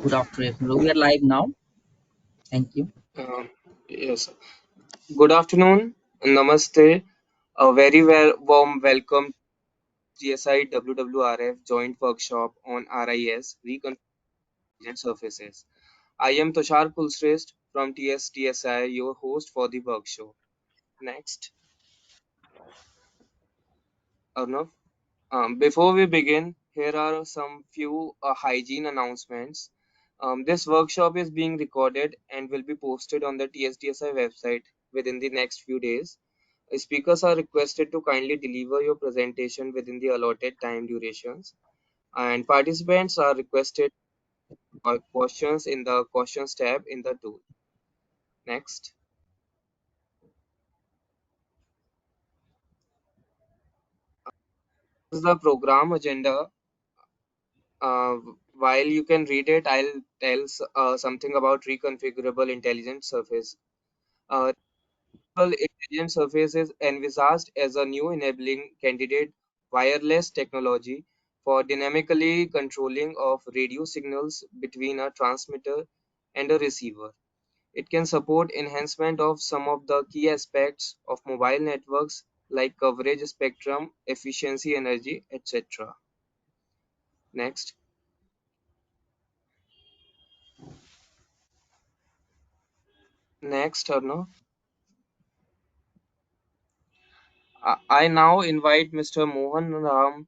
Good afternoon. We are live now. Thank you. Uh, yes. Good afternoon. Namaste. A very warm welcome to TSI WWRF Joint Workshop on RIS Reconfigurable Intelligent Surfaces. I am Tushar Kulshrestha from TSDSI, your host for the workshop. Next, Arnav. Before we begin, here are some few hygiene announcements. This workshop is being recorded and will be posted on the TSDSI website within the next few days. Speakers are requested to kindly deliver your presentation within the allotted time durations, and participants are requested questions in the questions tab in the tool. Next, this is the program agenda. Uh, while you can read it, I'll tell something about reconfigurable intelligent surface. Uh, Intelligent surface is envisaged as a new enabling candidate wireless technology for dynamically controlling of radio signals between a transmitter and a receiver. It can support enhancement of some of the key aspects of mobile networks like coverage spectrum, efficiency, energy, etc. Next. Next, Arno. I now invite Mr. Mohan Ram,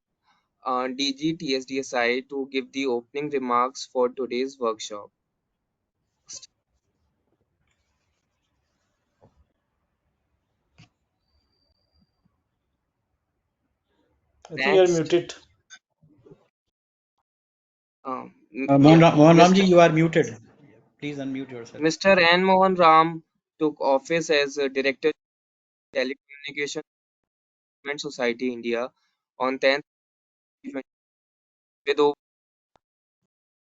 DG TSDSI, to give the opening remarks for today's workshop. I think you're Next, muted. yeah, Mohan Ramji, Mr. you are muted. Please unmute yourself. Mr. N. Mohan Ram took office as Director of Telecommunication Development Society India on 10th with over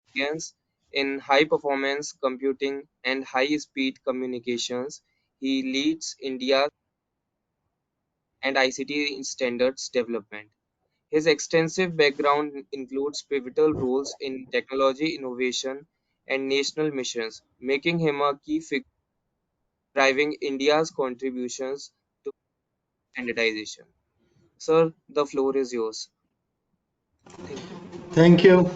experience in high performance computing and high speed communications. He leads India and ICT standards development. His extensive background includes pivotal roles in technology innovation and national missions, making him a key figure driving India's contributions to standardization. Sir, the floor is yours. Thank you. Thank you.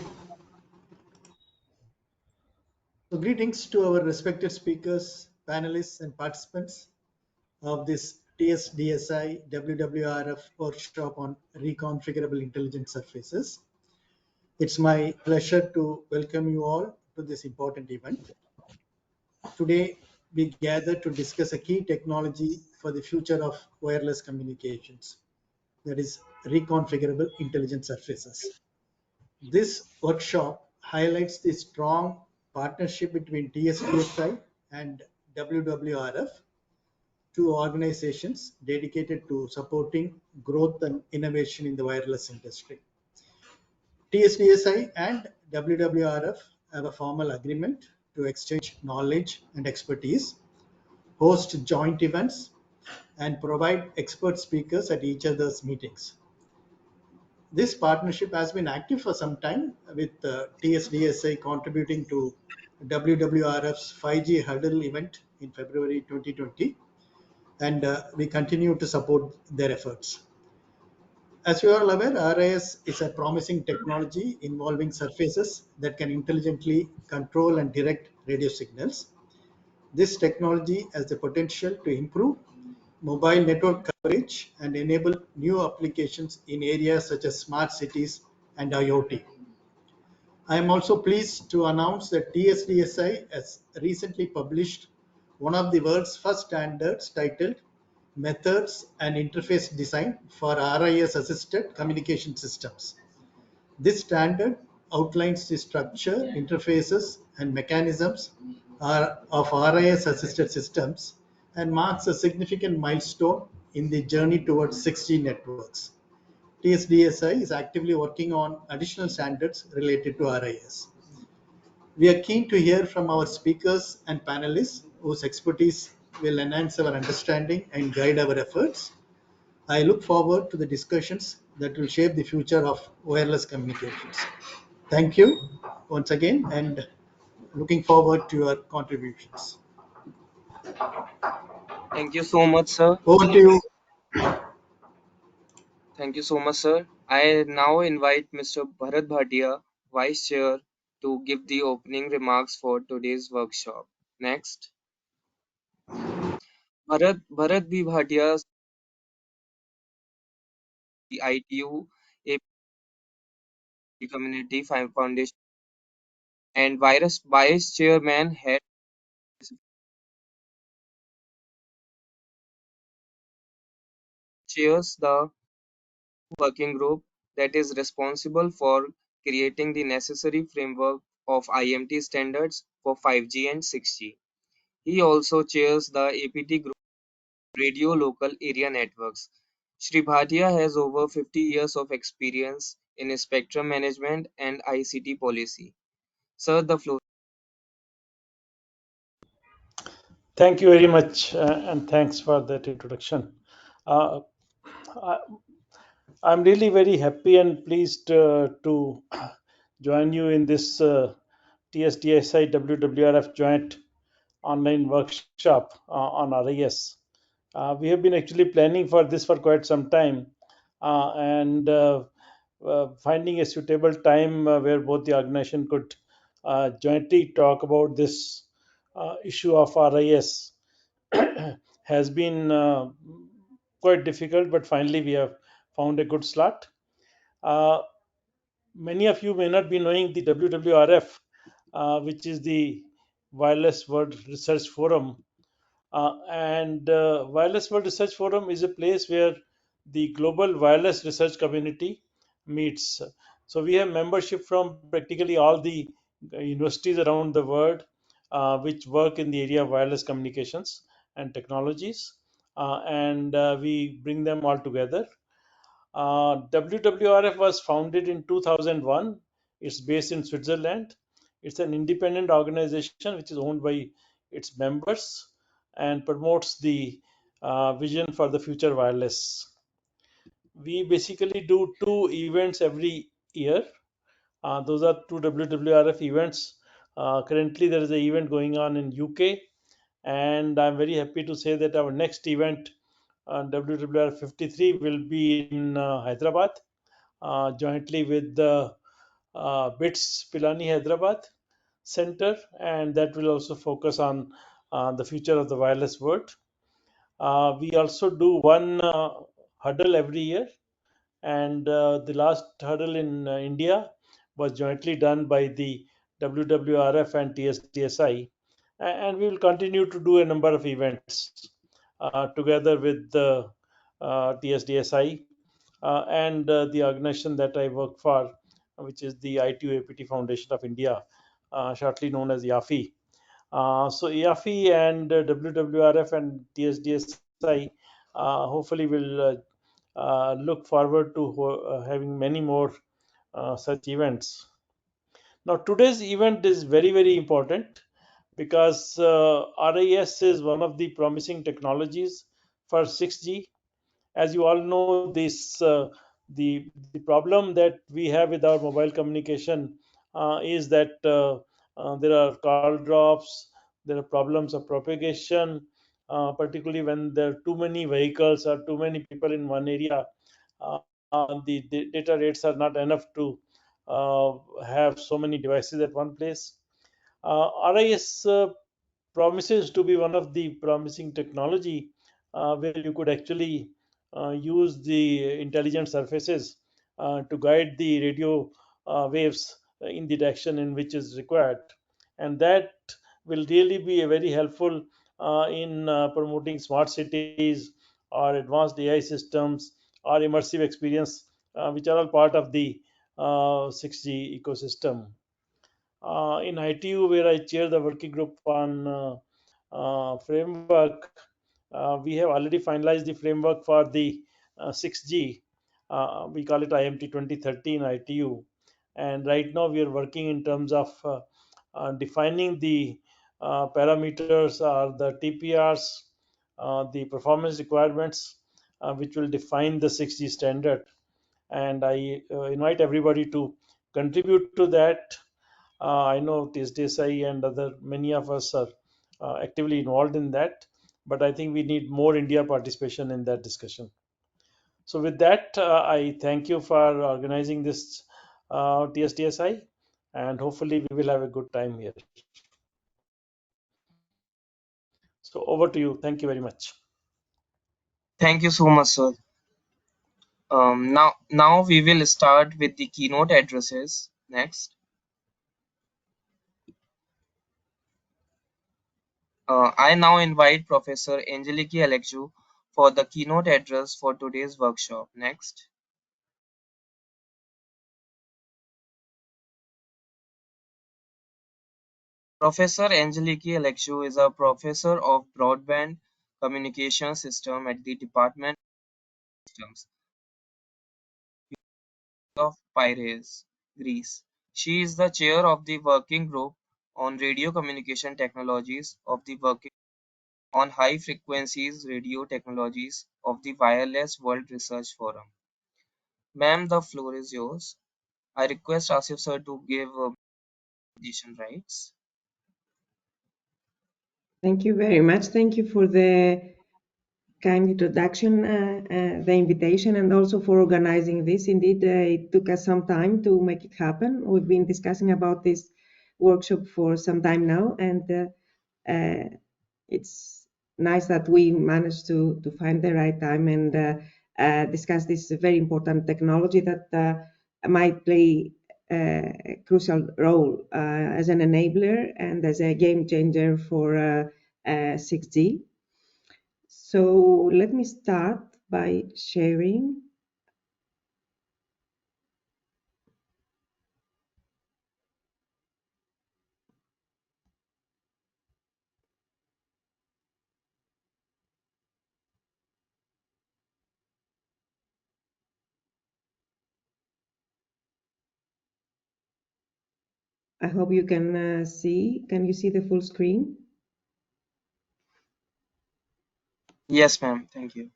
So greetings to our respected speakers, panelists, and participants of this TSDSI WWRF workshop on reconfigurable intelligent surfaces. It's my pleasure to welcome you all to this important event. Today, we gather to discuss a key technology for the future of wireless communications, that is reconfigurable intelligent surfaces. This workshop highlights the strong partnership between TSDSI and WWRF, two organizations dedicated to supporting growth and innovation in the wireless industry. TSDSI and WWRF have a formal agreement to exchange knowledge and expertise, host joint events, and provide expert speakers at each other's meetings. This partnership has been active for some time, with TSDSI contributing to WWRF's 5G hurdle event in February 2020, and we continue to support their efforts. As you are all aware, RIS is a promising technology involving surfaces that can intelligently control and direct radio signals. This technology has the potential to improve mobile network coverage and enable new applications in areas such as smart cities and IoT. I am also pleased to announce that TSDSI has recently published one of the world's first standards titled Methods and Interface Design for RIS Assisted Communication Systems. This standard outlines the structure, interfaces, and mechanisms of RIS assisted systems and marks a significant milestone in the journey towards 6G networks. TSDSI is actively working on additional standards related to RIS. We are keen to hear from our speakers and panelists whose expertise will enhance our understanding and guide our efforts. I look forward to the discussions that will shape the future of wireless communications. Thank you. once again and looking forward to your contributions. Thank you so much, sir. Over to you. Thank you so much, sir. I now invite Mr. Bharat Bhatia, Vice Chair, to give the opening remarks for today's workshop. Next, Bharat B. Bhatia, the ITU AP Community Foundation, and Vice Chairman Head chairs the working group that is responsible for creating the necessary framework of IMT standards for 5G and 6G. He also chairs the APT group Radio Local Area Networks. Shri Bhatia has over 50 years of experience in spectrum management and ICT policy. Sir, the floor. Thank you very much, and thanks for that introduction. Uh, I, I'm really very happy and pleased to join you in this TSDSI WWRF Joint Online Workshop on RIS. We have been actually planning for this for quite some time, and finding a suitable time where both the organization could jointly talk about this issue of RIS has been quite difficult, but finally we have found a good slot. Uh, Many of you may not be knowing the WWRF, which is the Wireless World Research Forum. And Wireless World Research Forum is a place where the global wireless research community meets. So we have membership from practically all the universities around the world which work in the area of wireless communications and technologies, and we bring them all together. WWRF was founded in 2001. It's based in Switzerland. It's an independent organization which is owned by its members and promotes the vision for the future wireless. We basically do two events every year. Those are two WWRF events. Currently, there is an event going on in UK, and I'm very happy to say that our next event, WWRF 53, will be in Hyderabad, jointly with the BITS Pilani Hyderabad Center, and that will also focus on the future of the wireless world. We also do one huddle every year, and the last huddle in India was jointly done by the WWRF and TSDSI, and we will continue to do a number of events together with the TSDSI and the organization that I work for, which is the ITU-APT Foundation of India, shortly known as IAFI. So IAFI and WWRF and TSDSI hopefully will look forward to having many more such events. Now, today's event is very, very important because RIS is one of the promising technologies for 6G. As you all know, this the problem that we have with our mobile communication is that there are call drops, there are problems of propagation, particularly when there are too many vehicles or too many people in one area. The data rates are not enough to have so many devices at one place. RIS promises to be one of the promising technology where you could actually use the intelligent surfaces to guide the radio waves in the direction in which is required, and that will really be a very helpful in promoting smart cities or advanced AI systems or immersive experience, which are all part of the 6G ecosystem. In ITU, where I chair the working group on framework, we have already finalized the framework for the 6G. We call it IMT 2013 ITU. And right now, we are working in terms of defining the parameters or the TPRs, the performance requirements, which will define the 6G standard. And I invite everybody to contribute to that. I know TSDSI and many of us are actively involved in that, but I think we need more India participation in that discussion. So with that, I thank you for organizing this TSDSI, and hopefully we will have a good time here. So over to you. Thank you very much. Thank you so much, sir. Now we will start with the keynote addresses. Next, I now invite Professor Angeliki Alexu for the keynote address for today's workshop. Next. Professor Angeliki Alexu is a professor of broadband communication system at the Department of Systems of Piraeus, Greece. She is the chair of the working group on radio communication technologies of the working on high frequencies radio technologies of the Wireless World Research Forum. Ma'am, the floor is yours. I request Asif sir to give presentation rights. Thank you very much. Thank you for the kind introduction, the invitation, and also for organizing this. Indeed, it took us some time to make it happen. We've been discussing about this workshop for some time now, and it's nice that we managed to find the right time and discuss this very important technology that might play a crucial role as an enabler and as a game changer for 6G. So let me start by sharing. I hope you can see. Can you see the full screen? Yes, ma'am. Thank you.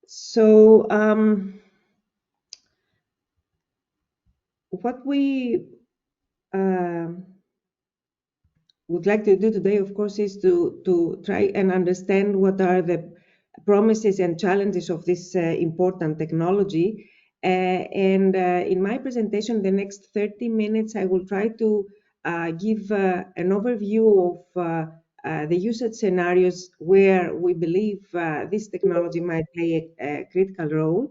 So what we would like to do today, of course, is to try and understand what are the promises and challenges of this important technology. In my presentation, the next 30 minutes, I will try to give an overview of the usage scenarios where we believe this technology might play a critical role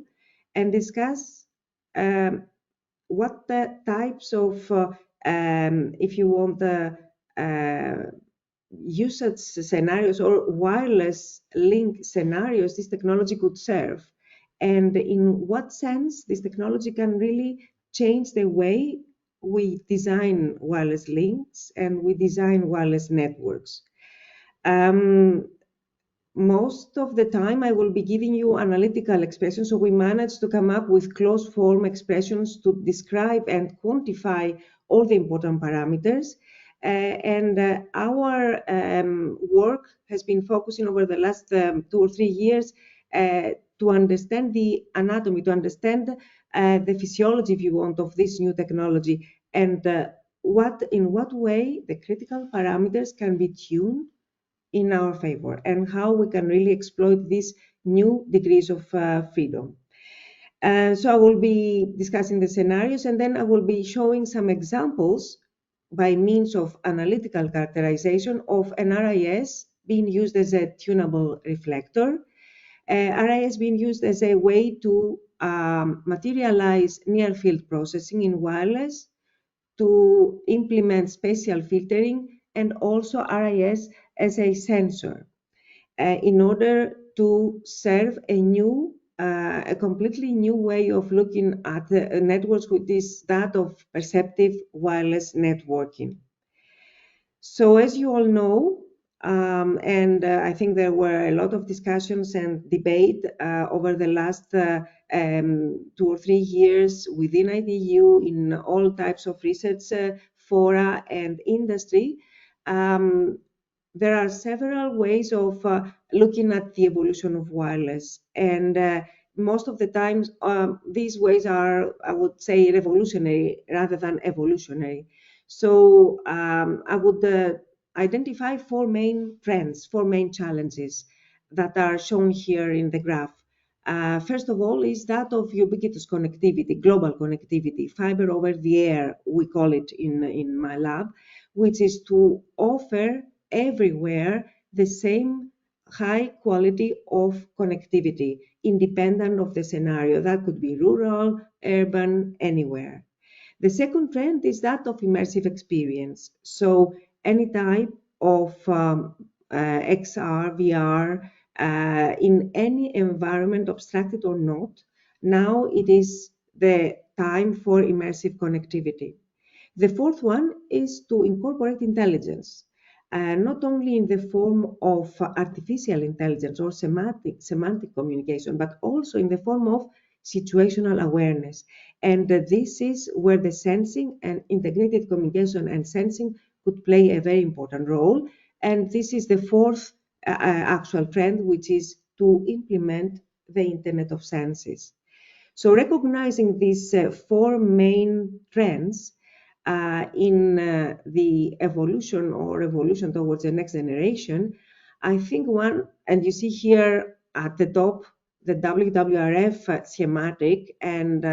and discuss what the types of, if you want, usage scenarios or wireless link scenarios this technology could serve, and in what sense this technology can really change the way we design wireless links and we design wireless networks. Most of the time I will be giving you analytical expressions, so we managed to come up with closed form expressions to describe and quantify all the important parameters. Our work has been focusing over the last 2 or 3 years to understand the anatomy, to understand the physiology, if you want, of this new technology, and in what way the critical parameters can be tuned in our favor and how we can really exploit these new degrees of freedom. So I will be discussing the scenarios, and then I will be showing some examples by means of analytical characterization of an RIS being used as a tunable reflector, RIS being used as a way to materialize near-field processing in wireless, to implement spatial filtering, and also RIS as a sensor in order to serve a completely new way of looking at the networks, which is that of perceptive wireless networking. So as you all know, and I think there were a lot of discussions and debate over the last 2 or 3 years within ITU in all types of research fora and industry. There are several ways of looking at the evolution of wireless, and most of the times, these ways are, I would say, revolutionary rather than evolutionary. So I would identify four main trends, four main challenges that are shown here in the graph. First of all is that of ubiquitous connectivity, global connectivity, fiber over the air, we call it in my lab, which is to offer everywhere the same high quality of connectivity, independent of the scenario. That could be rural, urban, anywhere. The second trend is that of immersive experience. So any type of XR, VR, in any environment, obstructed or not, now it is the time for immersive connectivity. The fourth one is to incorporate intelligence, not only in the form of artificial intelligence or semantic communication, but also in the form of situational awareness. And this is where the sensing and integrated communication and sensing could play a very important role. And this is the fourth actual trend, which is to implement the Internet of Senses. So recognizing these four main trends in the evolution or evolution towards the next generation, I think one, and you see here at the top, the WWRF schematic and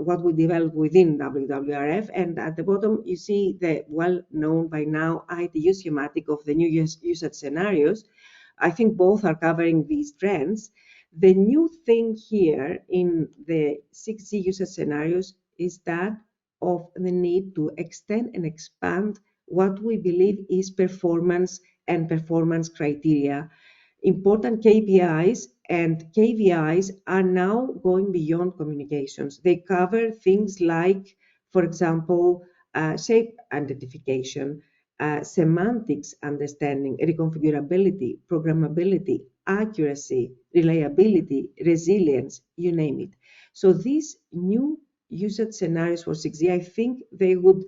what we developed within WWRF, and at the bottom you see the well-known by now ITU schematic of the new usage scenarios. I think both are covering these trends. The new thing here in the 6G usage scenarios is that of the need to extend and expand what we believe is performance and performance criteria. Important KPIs and KVIs are now going beyond communications. They cover things like, for example, shape identification, semantics understanding, reconfigurability, programmability, accuracy, reliability, resilience, you name it. So these new usage scenarios for 6G, I think they would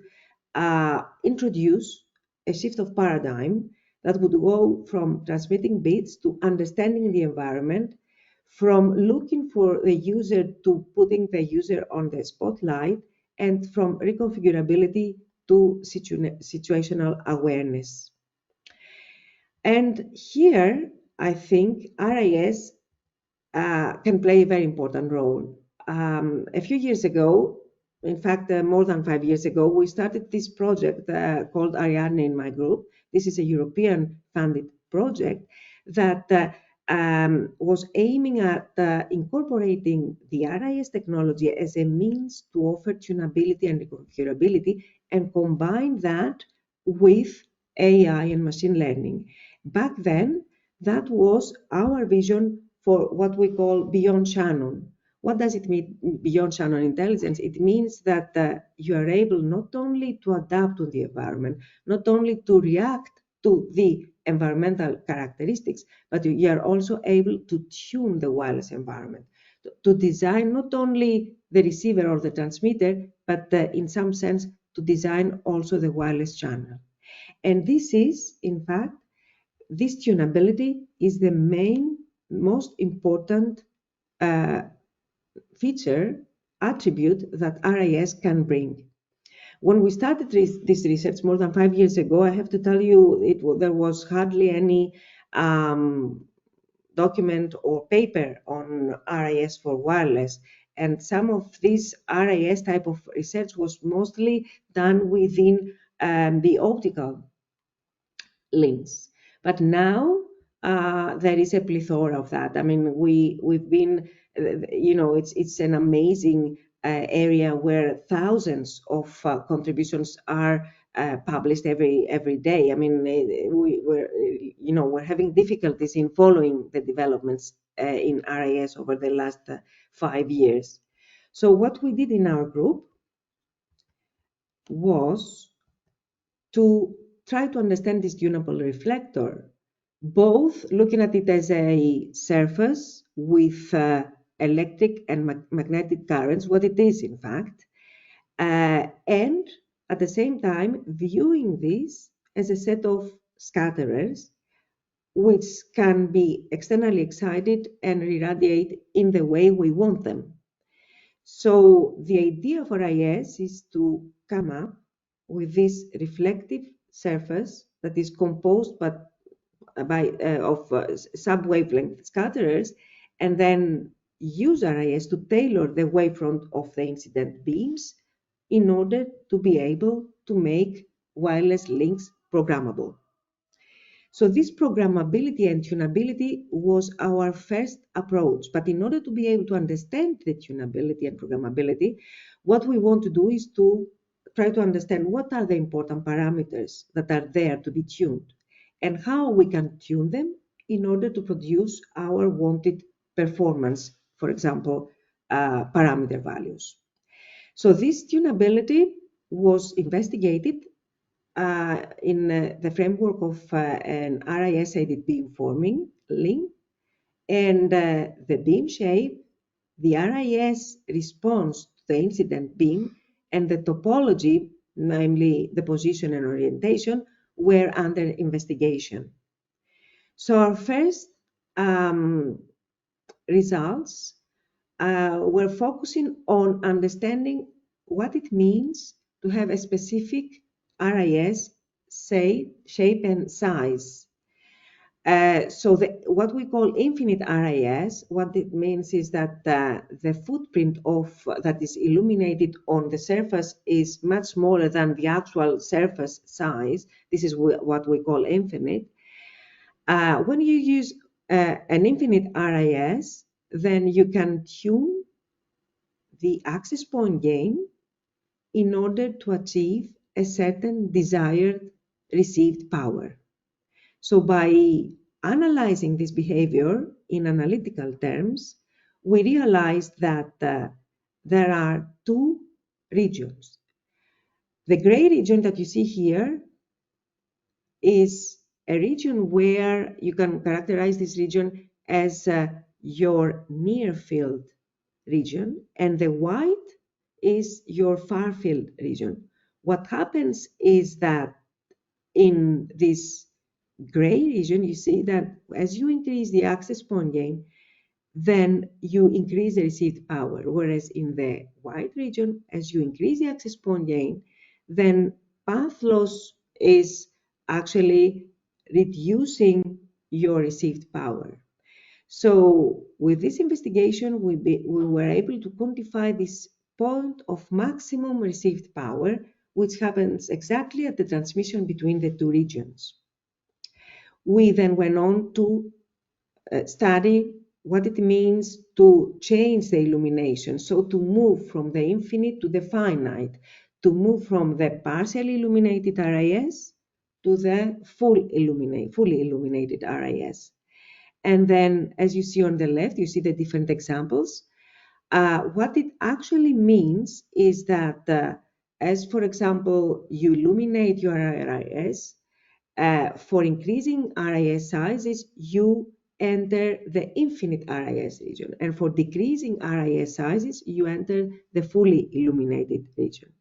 introduce a shift of paradigm that would go from transmitting bits to understanding the environment, from looking for the user to putting the user on the spotlight, and from reconfigurability to situational awareness. And here, I think RIS can play a very important role. A few years ago, in fact, more than 5 years ago, we started this project called Ariadne in my group. This is a European funded project that was aiming at incorporating the RIS technology as a means to offer tunability and reconfigurability and combine that with AI and machine learning. Back then, that was our vision for what we call beyond Shannon. What does it mean beyond Shannon intelligence? It means that you are able not only to adapt to the environment, not only to react to the environmental characteristics, but you are also able to tune the wireless environment, to design not only the receiver or the transmitter, but in some sense to design also the wireless channel. And this is, in fact, this tunability is the most important feature, attribute that RIS can bring. When we started this research more than 5 years ago, I have to tell you, there was hardly any document or paper on RIS for wireless. And some of this RIS type of research was mostly done within the optical links. But now there is a plethora of that. I mean, we've been, it's an amazing area where thousands of contributions are published every day. I mean, we're having difficulties in following the developments in RIS over the last 5 years. So what we did in our group was to try to understand this tunable reflector, both looking at it as a surface with electric and magnetic currents, what it is in fact, and at the same time viewing this as a set of scatterers which can be externally excited and irradiate in the way we want them. So the idea for RIS is to come up with this reflective surface that is composed of sub-wavelength scatterers, and then use RIS to tailor the wavefront of the incident beams in order to be able to make wireless links programmable. So this programmability and tunability was our first approach. But in order to be able to understand the tunability and programmability, what we want to do is to try to understand what are the important parameters that are there to be tuned and how we can tune them in order to produce our wanted performance, for example, parameter values. So this tunability was investigated in the framework of an RIS-aided beamforming link, and the beam shape, the RIS response to the incident beam, and the topology, namely the position and orientation, were under investigation. So our first results were focusing on understanding what it means to have a specific RIS shape and size. So what we call infinite RIS, what it means is that the footprint that is illuminated on the surface is much smaller than the actual surface size. This is what we call infinite. When you use an infinite RIS, then you can tune the access point gain in order to achieve a certain desired received power. So by analyzing this behavior in analytical terms, we realized that there are two regions. The gray region that you see here is a region where you can characterize this region as your near field region, and the white is your far field region. What happens is that in this gray region, you see that as you increase the access point gain, then you increase the received power. Whereas in the white region, as you increase the access point gain, then path loss is actually reducing your received power. So with this investigation, we were able to quantify this point of maximum received power, which happens exactly at the transmission between the two regions. We then went on to study what it means to change the illumination, so to move from the infinite to the finite, to move from the partially illuminated RIS to the fully illuminated RIS. And then, as you see on the left, you see the different examples. What it actually means is that as, for example, you illuminate your RIS, for increasing RIS sizes, you enter the infinite RIS region. And for decreasing RIS sizes, you enter the fully illuminated region.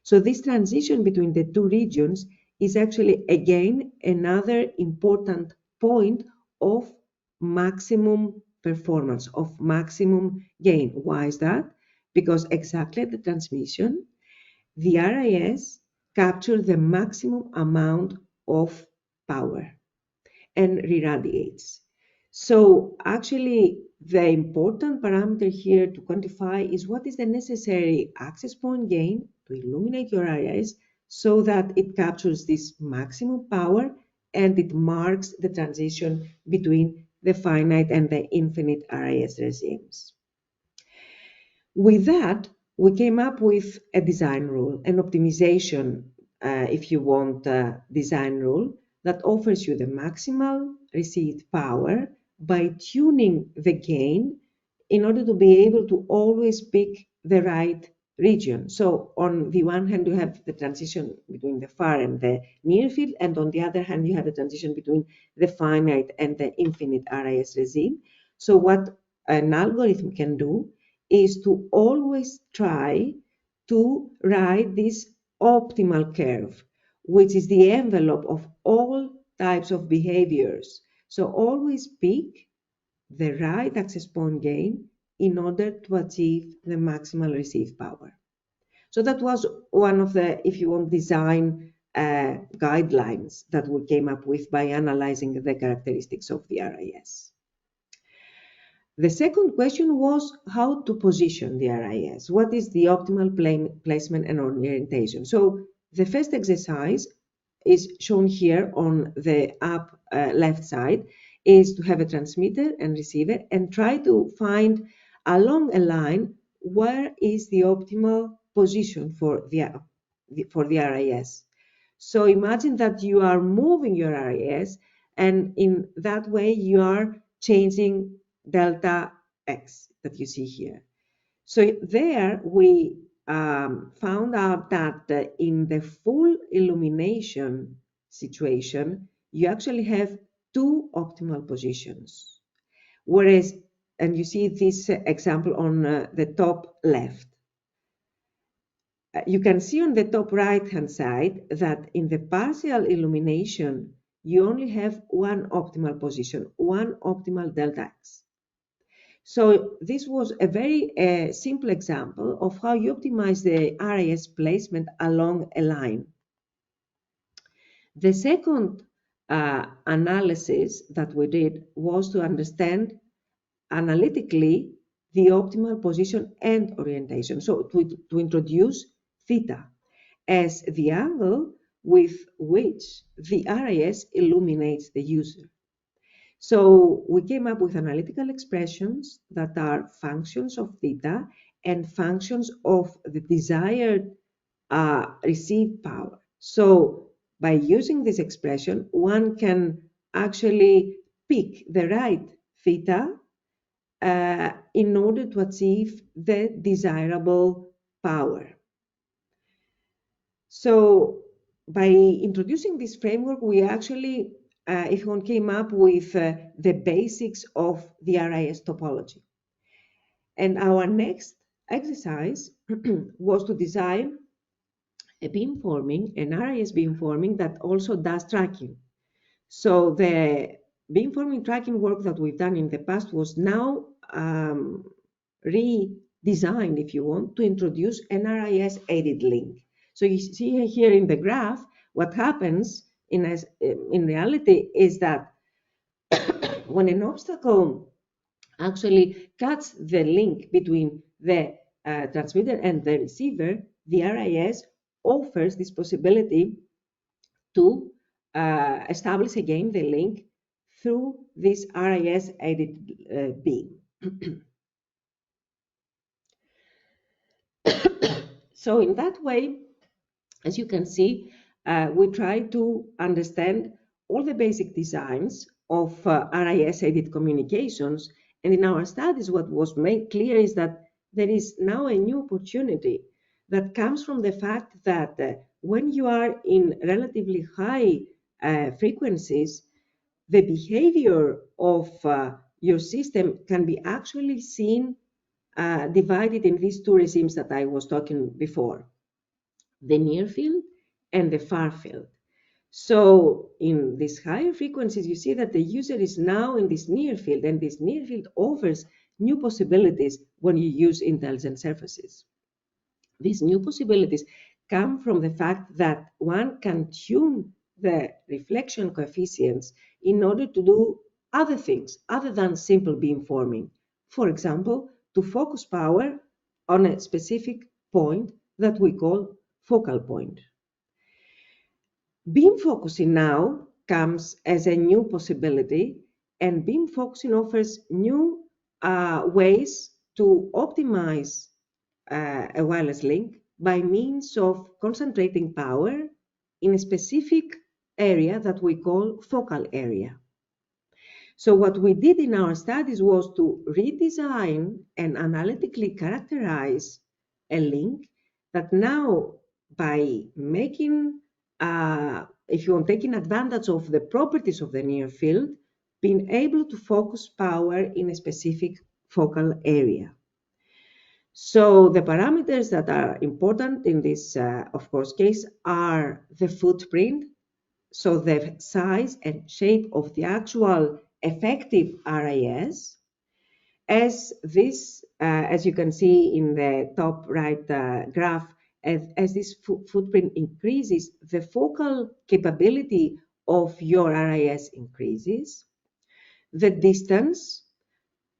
So this transition between the two regions is actually, again, another important point of maximum performance, of maximum gain. Why is that? Because exactly at the transmission, the RIS captures the maximum amount of power and re-radiates. So actually, the important parameter here to quantify is what is the necessary access point gain to illuminate your RIS so that it captures this maximum power and it marks the transition between the finite and the infinite RIS regimes. With that, we came up with a design rule, an optimization, if you want, design rule that offers you the maximal received power by tuning the gain in order to be able to always pick the right region. So on the one hand, you have the transition between the far and the near field, and on the other hand, you have the transition between the finite and the infinite RIS regime. So what an algorithm can do is to always try to write this optimal curve, which is the envelope of all types of behaviors. So always pick the right access point gain in order to achieve the maximal receive power. So that was one of the, if you want, design guidelines that we came up with by analyzing the characteristics of the RIS. The second question was how to position the RIS. What is the optimal placement and orientation? So the first exercise is shown here on the up left side, is to have a transmitter and receiver and try to find along a line where is the optimal position for the RIS. So imagine that you are moving your RIS, and in that way you are changing delta X that you see here. So there we found out that in the full illumination situation, you actually have two optimal positions. Whereas, and you see this example on the top left. You can see on the top right-hand side that in the partial illumination, you only have one optimal position, one optimal delta X. So this was a very simple example of how you optimize the RIS placement along a line. The second analysis that we did was to understand analytically the optimal position and orientation. So to introduce theta as the angle with which the RIS illuminates the user. So we came up with analytical expressions that are functions of theta and functions of the desired received power. So by using this expression, one can actually pick the right theta in order to achieve the desirable power. So by introducing this framework, we actually, if one came up with the basics of the RIS topology. And our next exercise was to design a beamforming, an RIS beamforming that also does tracking. So the beamforming tracking work that we've done in the past was now redesigned, if you want, to introduce an RIS-aided link. So you see here in the graph, what happens in reality is that when an obstacle actually cuts the link between the transmitter and the receiver, the RIS offers this possibility to establish again the link through this RIS-aided beam. So in that way, as you can see, we try to understand all the basic designs of RIS-aided communications. And in our studies, what was made clear is that there is now a new opportunity that comes from the fact that when you are in relatively high frequencies, the behavior of your system can be actually seen divided in these two regimes that I was talking before, the near field and the far field. So in these higher frequencies, you see that the user is now in this near field, and this near field offers new possibilities when you use intelligent surfaces. These new possibilities come from the fact that one can tune the reflection coefficients in order to do other things other than simple beamforming. For example, to focus power on a specific point that we call focal point. Beam focusing now comes as a new possibility, and beam focusing offers new ways to optimize a wireless link by means of concentrating power in a specific area that we call focal area. So what we did in our studies was to redesign and analytically characterize a link that now, by making, if you want, taking advantage of the properties of the near field, being able to focus power in a specific focal area. So the parameters that are important in this, of course, case are the footprint so the size and shape of the actual effective RIS, as you can see in the top right graph, as this footprint increases, the focal capability of your RIS increases. The distance,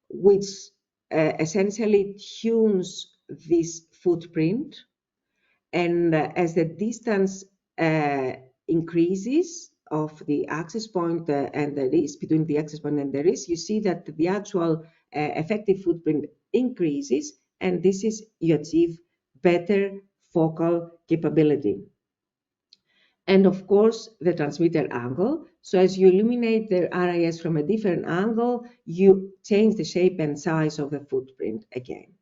which essentially tunes this footprint, and as the distance increases of the access point and the RIS, between the access point and the RIS, you see that the actual effective footprint increases, and this is, you achieve better focal capability. And of course, the transmitter angle. So as you illuminate the RIS from a different angle, you change the shape and size of the footprint again.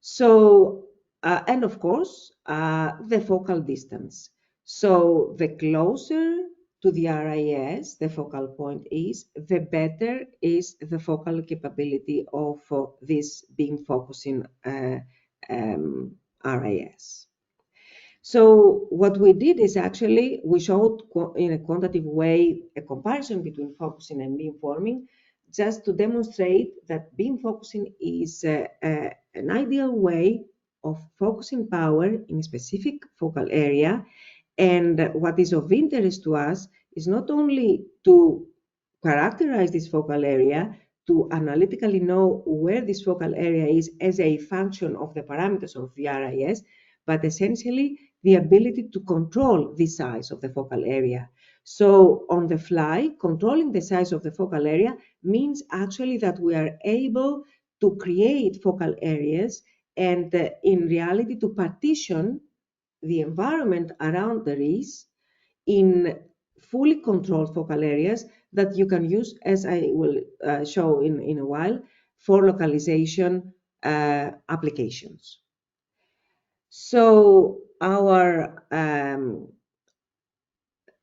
So, and of course, the focal distance. So the closer to the RIS the focal point is, the better is the focal capability of this beam focusing RIS. So what we did is actually, we showed in a quantitative way a comparison between focusing and beamforming, just to demonstrate that beam focusing is an ideal way of focusing power in a specific focal area. And what is of interest to us is not only to characterize this focal area, to analytically know where this focal area is as a function of the parameters of the RIS, but essentially the ability to control the size of the focal area. So on the fly, controlling the size of the focal area means actually that we are able to create focal areas and in reality to partition the environment around the RIS in fully controlled focal areas that you can use, as I will show in a while, for localization applications. So our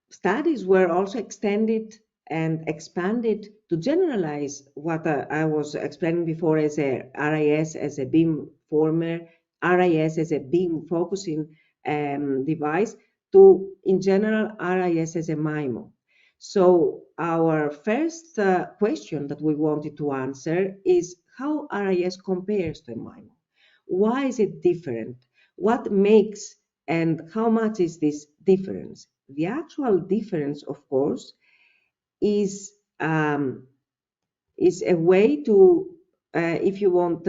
studies were also extended and expanded to generalize what I was explaining before as a RIS as a beam former, RIS as a beam focusing device, to, in general, RIS as a MIMO. So our first question that we wanted to answer is how RIS compares to a MIMO. Why is it different? What makes and how much is this difference? The actual difference, of course, is a way to, if you want,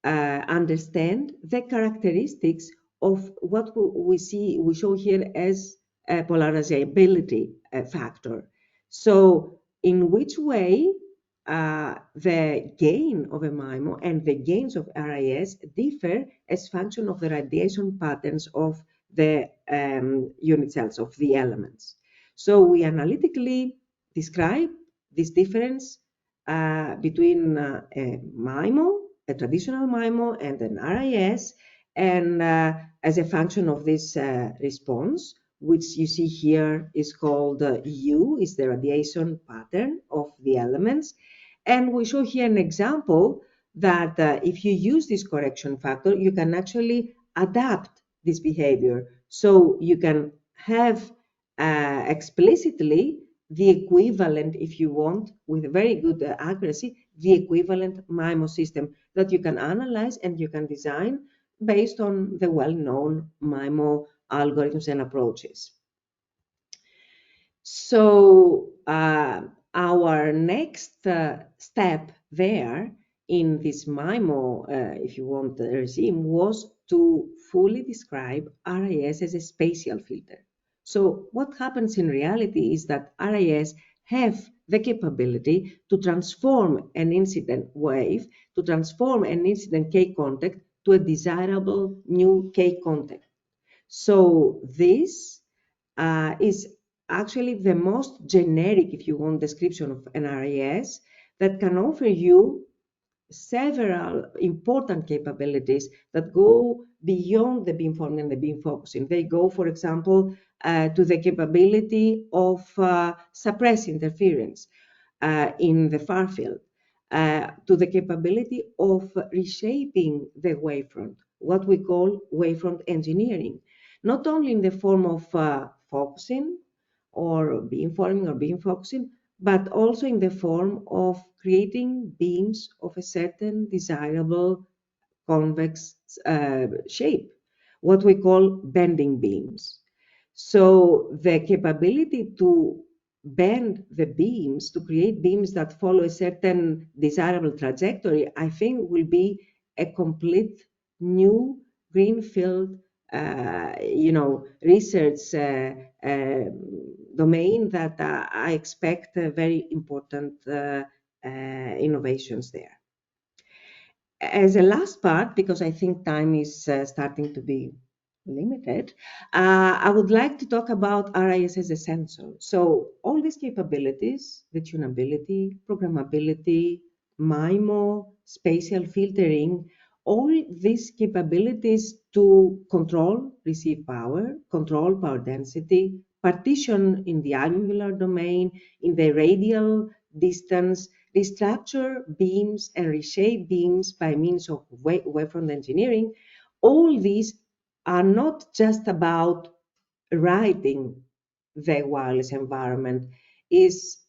understand the characteristics of what we show here as a polarizability factor. So in which way the gain of a MIMO and the gains of RIS differ as function of the radiation patterns of the unit cells, of the elements. So we analytically describe this difference between a MIMO, a traditional MIMO, and an RIS, and as a function of this response, which you see here is called U, is the radiation pattern of the elements. And we show here an example that if you use this correction factor, you can actually adapt this behavior. So you can have explicitly the equivalent, if you want, with very good accuracy, the equivalent MIMO system that you can analyze and you can design based on the well-known MIMO algorithms and approaches. So our next step there in this MIMO, if you want, regime was to fully describe RIS as a spatial filter. So what happens in reality is that RIS have the capability to transform an incident wave, to transform an incident K contact to a desirable new K contact. So this is actually the most generic, if you want, description of an RIS that can offer you several important capabilities that go beyond the beamforming and the beam focusing. They go, for example, to the capability of suppress interference in the far field, to the capability of reshaping the wavefront, what we call wavefront engineering, not only in the form of focusing, or beamforming or beam focusing, but also in the form of creating beams of a certain desirable convex shape, what we call bending beams. So the capability to bend the beams, to create beams that follow a certain desirable trajectory, I think will be a complete new greenfield, research domain that I expect very important innovations there. As a last part, because I think time is starting to be limited, I would like to talk about RIS as a sensor. So all these capabilities, the tunability, programmability, MIMO, spatial filtering, all these capabilities to control receive power, control power density, partition in the angular domain, in the radial distance, restructure beams and reshape beams by means of wavefront engineering. All these are not just about writing the wireless environment,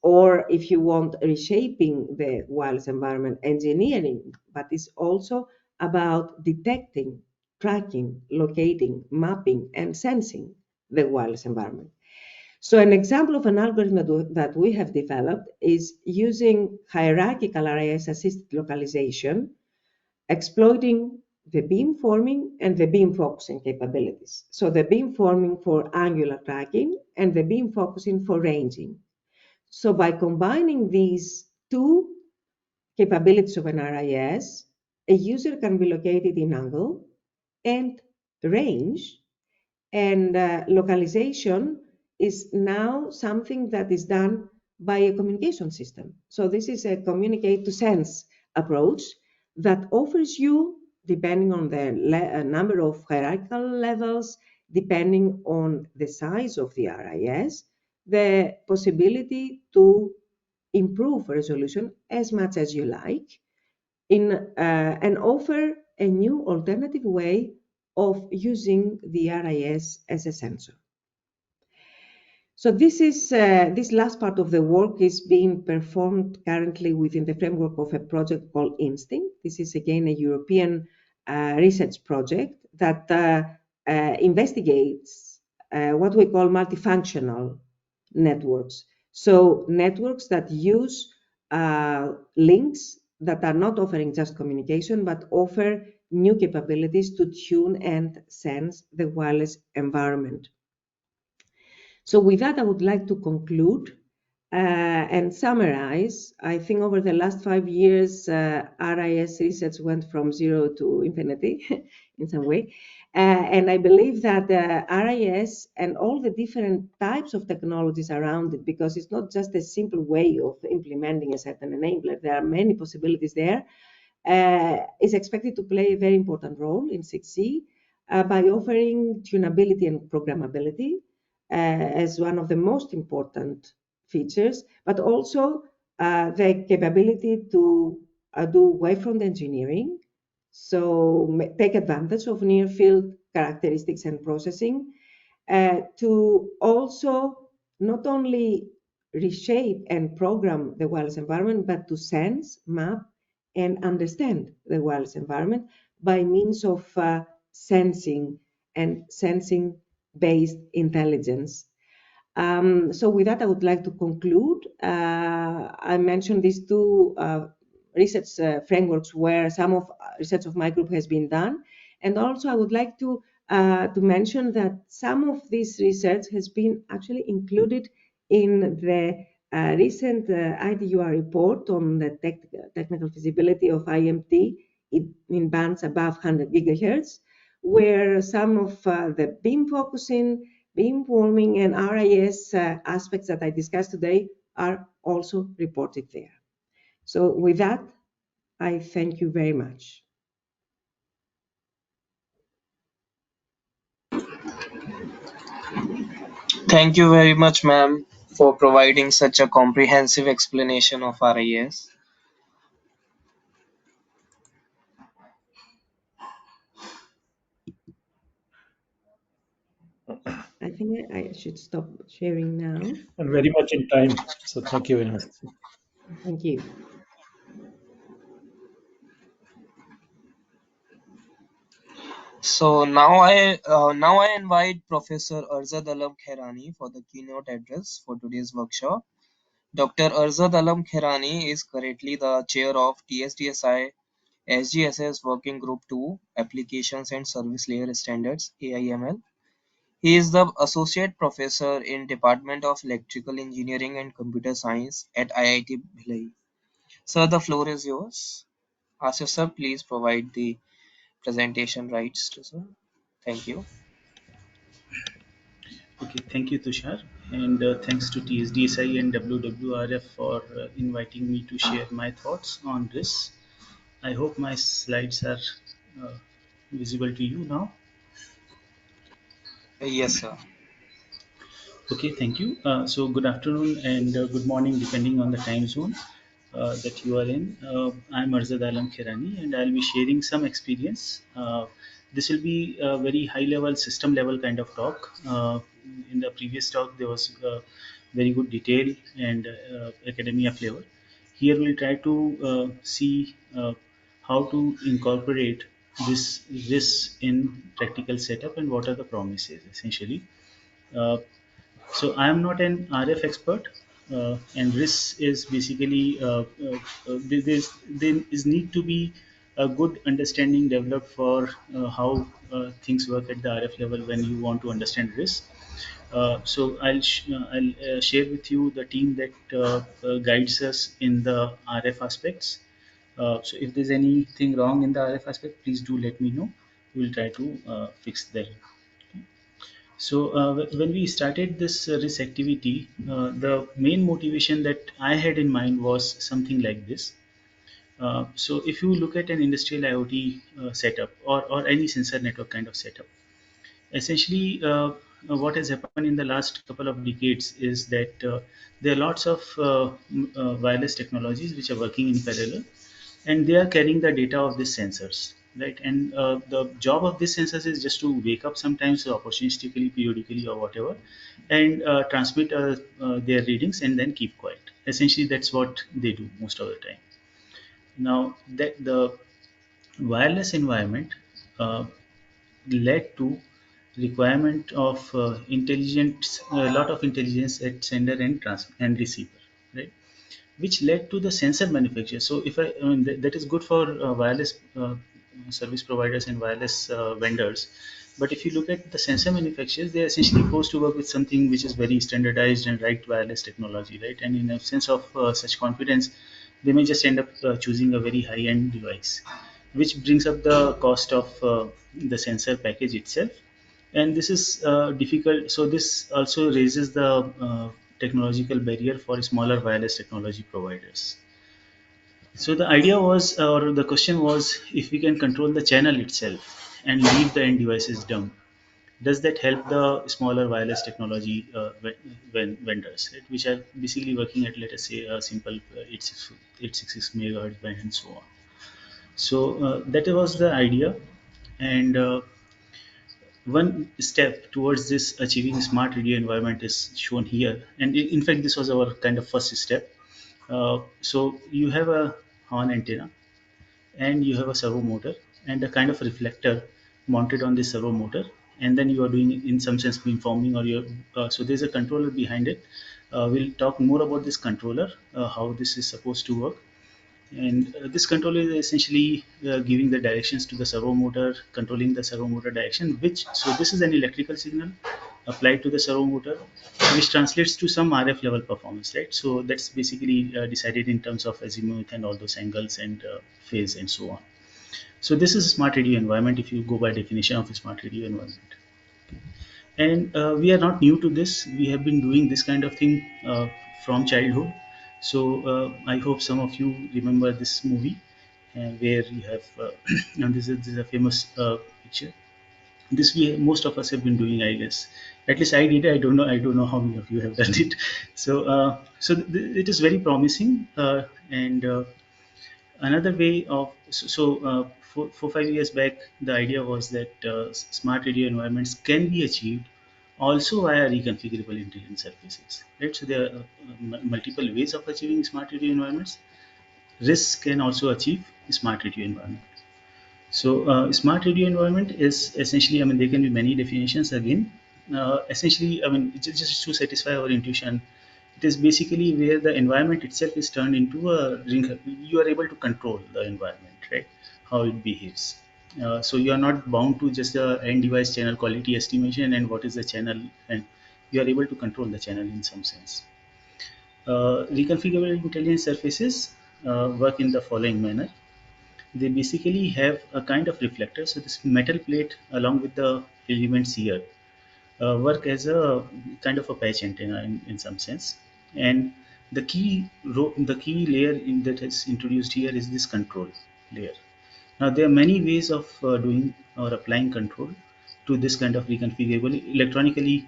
or if you want, reshaping the wireless environment, engineering, but it's also about detecting, tracking, locating, mapping, and sensing the wireless environment. So an example of an algorithm that we have developed is using hierarchical RIS-assisted localization, exploiting the beamforming and the beam focusing capabilities. So the beamforming for angular tracking and the beam focusing for ranging. So by combining these two capabilities of an RIS, a user can be located in angle and range, and localization is now something that is done by a communication system. So this is a communicate to sense approach that offers you, depending on the number of hierarchical levels, depending on the size of the RIS, the possibility to improve resolution as much as you like and offer a new alternative way of using the RIS as a sensor. So this last part of the work is being performed currently within the framework of a project called Instinct. This is again a European research project that investigates what we call multifunctional networks. So networks that use links that are not offering just communication, but offer new capabilities to tune and sense the wireless environment. So with that, I would like to conclude and summarize. I think over the last 5 years, RIS research went from zero to infinity in some way. And I believe that RIS and all the different types of technologies around it, because it's not just a simple way of implementing a certain enabler, there are many possibilities there, is expected to play a very important role in 6G by offering tunability and programmability as one of the most important features, but also the capability to do wavefront engineering, so take advantage of near field characteristics and processing, to also not only reshape and program the wireless environment, but to sense, map, and understand the wireless environment by means of sensing and sensing-based intelligence. So with that, I would like to conclude. I mentioned these two research frameworks where some of research of my group has been done. And also I would like to mention that some of this research has been actually included in the recent IDUR report on the technical feasibility of IMT in bands above 100 gigahertz, where some of the beam focusing, beamforming, and RIS aspects that I discussed today are also reported there. So with that, I thank you very much. Thank you very much, ma'am, for providing such a comprehensive explanation of RIS. I think I should stop sharing now. And very much in time. So thank you very much. Thank you. So now I invite Professor Arzad Alam Khairani for the keynote address for today's workshop. Dr. Arzad Alam Khairani is currently the chair of TSDSI SGSS Working Group 2 Applications and Service Layer Standards AIML. He is the associate professor in Department of Electrical Engineering and Computer Science at IIT Bhilai. Sir, the floor is yours. Asif sir, please provide the presentation rights to sir. Thank you. Okay, thank you, Tushar, and thanks to TSDSI and WWRF for inviting me to share my thoughts on this. I hope my slides are uh, visible to you now. Yes, sir. Okay, thank you. So, good afternoon and good morning, depending on the time zone that you are in. I'm Arzad Alam Khirani, and I'll be sharing some experience. This will be a very high level, system level kind of talk. In the previous talk, there was very good detail and academia flavor. Here, we'll try to see how to incorporate this in practical setup and what are the promises essentially. Uh, so I am not an RF expert, and RIS is basically there is need to be a good understanding developed for how things work at the RF level when you want to understand RIS. So I'll share with you the team that guides us in the RF aspects. So if there's anything wrong in the RF aspect, please do let me know. We'll try to fix that. So when we started this activity, the main motivation that I had in mind was something like this. So if you look at an industrial IoT setup or any sensor network kind of setup, essentially what has happened in the last couple of decades is that there are lots of wireless technologies which are working in parallel, and they are carrying the data of these sensors, right? And the job of these sensors is just to wake up sometimes opportunistically, periodically, or whatever, and transmit their readings and then keep quiet. Essentially, that's what they do most of the time. Now, that the wireless environment uh, led to requirement of intelligence, a lot of intelligence at sender and and receiver, right? Which led to the sensor manufacturer. So if I mean that is good for wireless service providers and wireless vendors. But if you look at the sensor manufacturers, they are essentially forced to work with something which is very standardized and right wireless technology, right? And in a sense of such confidence, they may just end up choosing a very high-end device, which brings up the cost of the sensor package itself. And this is difficult. So this also raises the technological barrier for smaller wireless technology providers. So the idea was, or the question was, if we can control the channel itself and leave the end devices dumb, does that help the smaller wireless technology vendors, right, which are basically working at, let us say, a simple 866 megahertz band and so on. So that was the idea, and one step towards this achieving smart radio environment is shown here, and in fact this was our kind of first step. So you have a horn antenna, and you have a servo motor and a kind of reflector mounted on this servo motor, and then you are doing in some sense beamforming, or you so there's a controller behind it. We'll talk more about this controller, how this is supposed to work. And this controller is essentially giving the directions to the servo motor, controlling the servo motor direction, which, so this is an electrical signal applied to the servo motor, which translates to some RF level performance, right? So that's basically decided in terms of azimuth and all those angles and phase and so on. So this is a smart radio environment if you go by definition of a smart radio environment. And we are not new to this. We have been doing this kind of thing from childhood. So I hope some of you remember this movie where you have, and this is a famous picture. This we most of us have been doing, I guess. At least I did. I don't know how many of you have done it. So it is very promising. And another way of, so 4 5 years back, the idea was that smart radio environments can be achieved also via reconfigurable intelligent surfaces. Right? So there are multiple ways of achieving smart radio environments. RIS can also achieve smart radio environment. So smart radio environment is essentially, I mean, there can be many definitions again. Essentially, I mean, just to satisfy our intuition, it is basically where the environment itself is turned into a ring. You are able to control the environment, right? How it behaves. So you are not bound to just the end device channel quality estimation and what is the channel, and you are able to control the channel in some sense. Reconfigurable intelligence surfaces work in the following manner. They basically have a kind of reflector. So this metal plate along with the elements here work as a kind of a patch antenna in some sense. And the key layer that is introduced here is this control layer. Now there are many ways of doing or applying control to this kind of reconfigurable electronically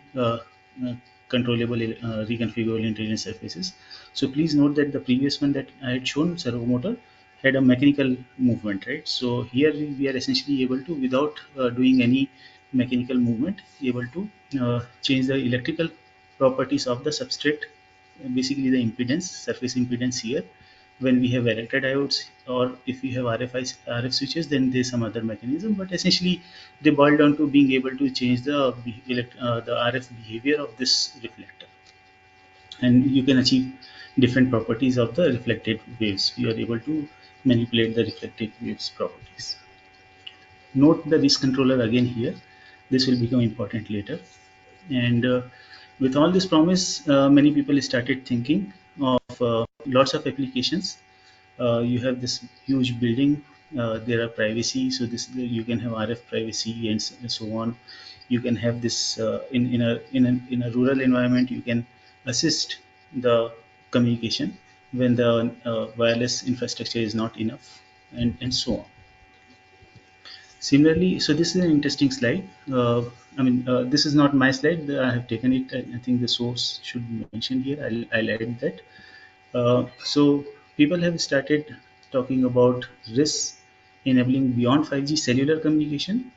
controllable reconfigurable intelligent surfaces. So please note that the previous one that I had shown, servo motor, had a mechanical movement, right? So here we are essentially able to, without doing any mechanical movement, able to change the electrical properties of the substrate, basically the impedance, surface impedance here. When we have electro diodes, or if we have RF switches, then there's some other mechanism. But essentially, they boil down to being able to change the RF behavior of this reflector, and you can achieve different properties of the reflected waves. You are able to manipulate the reflected waves properties. Note the RIS controller again here. This will become important later. And with all this promise, many people started thinking of lots of applications. You have this huge building. There are privacy, so this you can have RF privacy and so on. You can have this in a rural environment. You can assist the communication when the wireless infrastructure is not enough, and so on. Similarly, so this is an interesting slide. This is not my slide. I have taken it. I think the source should be mentioned here. I'll add that. So people have started talking about RIS enabling beyond 5G cellular communication.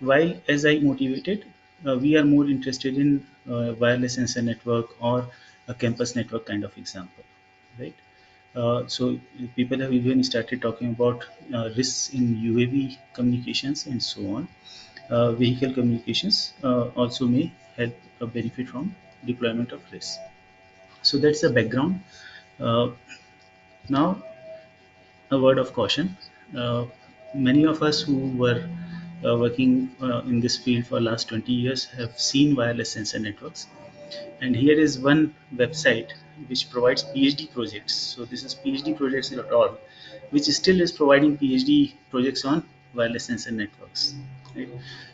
While as I motivated, we are more interested in wireless sensor network or a campus network kind of example, right? So people have even started talking about risks in UAV communications and so on. Vehicle communications also may help benefit from deployment of RIS. So that's the background. Uh, Now, a word of caution. Uh, Many of us who were working in this field for last 20 years have seen wireless sensor networks. And here is one website which provides PhD projects. So this is PhDprojects.org, which still is providing PhD projects on wireless sensor networks. Right?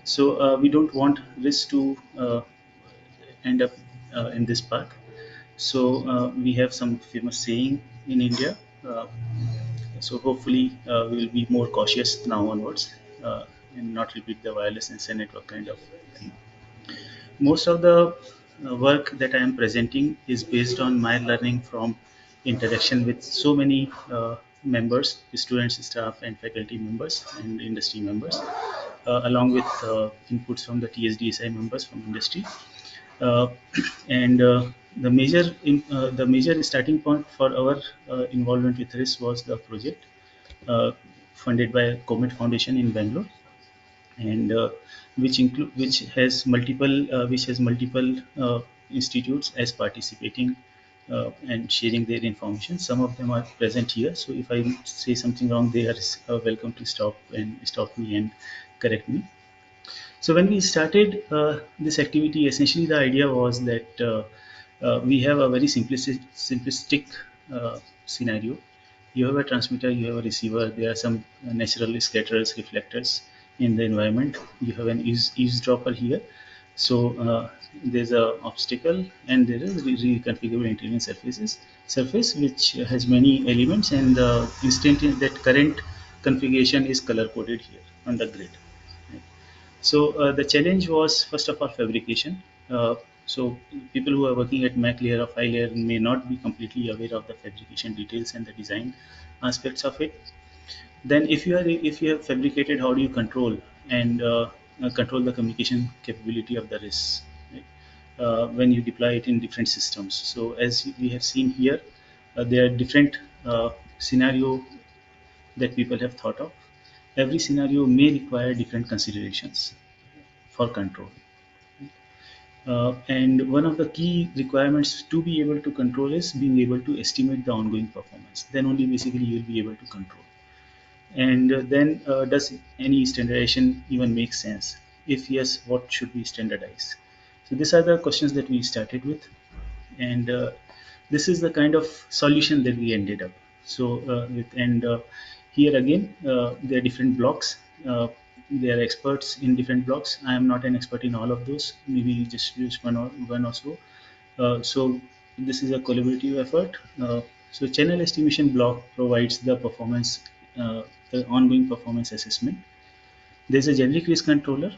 So we don't want this to end up in this path. So we have some famous saying in India. So hopefully we will be more cautious now onwards and not repeat the wireless sensor network kind of thing. Most of the work that I am presenting is based on my learning from interaction with so many members, students, staff, and faculty members and industry members, along with inputs from the TSDSI members from industry. Uh, and the major starting point for our involvement with RIS was the project uh, funded by Comet Foundation in Bangalore, and which has multiple institutes as participating and sharing their information. Some of them are present here, so if I say something wrong, they are welcome to stop me and correct me. So when we started this activity, essentially the idea was that we have a very simplistic scenario. You have a transmitter, you have a receiver. There are some natural scatterers, reflectors in the environment. You have an eavesdropper here. So there's a obstacle, and there is reconfigurable intelligent surface which has many elements, and the instant that current configuration is color coded here on the grid. So the challenge was first of all fabrication. So people who are working at Mac layer or file layer may not be completely aware of the fabrication details and the design aspects of it. Then if you have fabricated, how do you control and control the communication capability of the RIS? Right? when you deploy it in different systems. So as we have seen here, there are different scenario that people have thought of. Every scenario may require different considerations for control. And one of the key requirements to be able to control is being able to estimate the ongoing performance. Then only basically you'll be able to control. And then does any standardization even make sense? If yes, what should we standardize? So these are the questions that we started with. And this is the kind of solution that we ended up. So here again, there are different blocks. They are experts in different blocks. I am not an expert in all of those. Maybe just use one or so. So this is a collaborative effort. So channel estimation block provides the performance, the ongoing performance assessment. There's a generic risk controller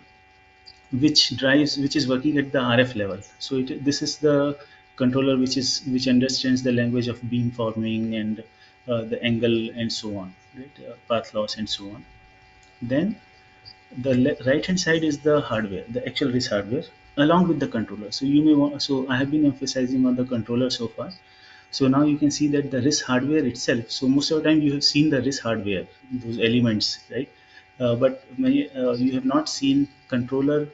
which is working at the RF level. So this is the controller which understands the language of beam forming and the angle and so on, right? Path loss and so on. Then the right hand side is the hardware, the actual RIS hardware, along with the controller. So you may want. So I have been emphasizing on the controller so far. So now you can see that the RIS hardware itself. So most of the time you have seen the RIS hardware, those elements, right? But you have not seen controller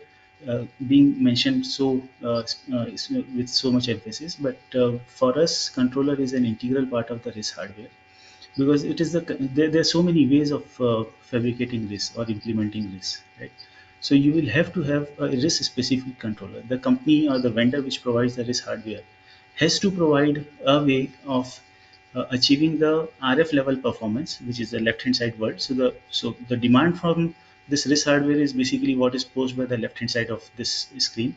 being mentioned with so much emphasis. But for us, controller is an integral part of the RIS hardware, because it is there are so many ways of fabricating this or implementing this, right? So you will have to have a RIS specific controller. The company or the vendor which provides the RIS hardware has to provide a way of achieving the RF level performance, which is the left hand side word. So the demand from this RIS hardware is basically what is posed by the left hand side of this screen,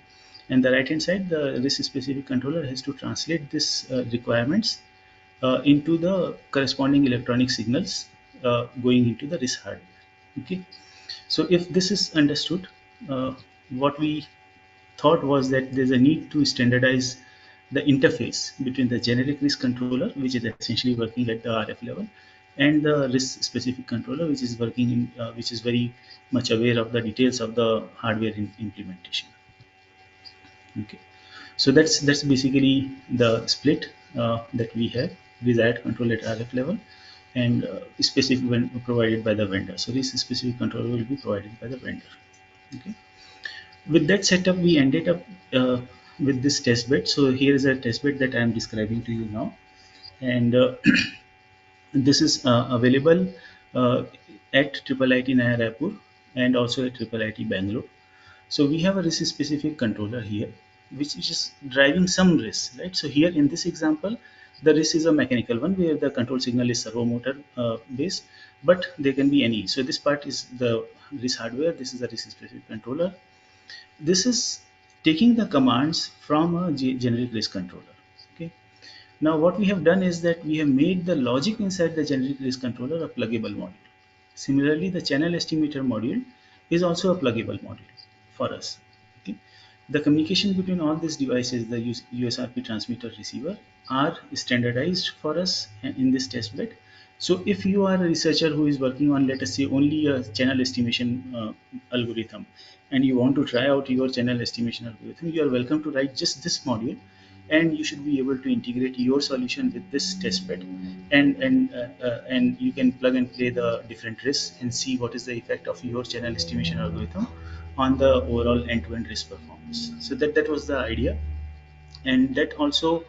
and the right hand side, the RIS specific controller has to translate this requirements into the corresponding electronic signals going into the RIS hardware. Okay, so if this is understood, what we thought was that there's a need to standardize the interface between the generic RIS controller, which is essentially working at the RF level, and the RIS specific controller, which is working in, which is very much aware of the details of the hardware implementation. Okay. So that's basically the split that we have: desired control at RF level and specific when provided by the vendor. So this specific controller will be provided by the vendor. Okay. With that setup, we ended up with this test bed. So here is a test bed that I am describing to you now, and this is available at IIIT Naya Raipur and also at IIIT Bangalore. So we have a RIS specific controller here, which is just driving some RIS, right? So here in this example, the RIS is a mechanical one where the control signal is servo motor based, but there can be any. So this part is the RIS hardware. This is the RIS specific controller. This is taking the commands from a generic RIS controller. Okay. Now what we have done is that we have made the logic inside the generic RIS controller a pluggable module. Similarly, the channel estimator module is also a pluggable module for us. Okay. The communication between all these devices, the USRP transmitter receiver, are standardized for us in this test bed. So if you are a researcher who is working on, let us say, only a channel estimation algorithm, and you want to try out your channel estimation algorithm, you are welcome to write just this module, and you should be able to integrate your solution with this test bed, and you can plug and play the different RIS and see what is the effect of your channel estimation algorithm on the overall end-to-end RIS performance. So that was the idea, and that also,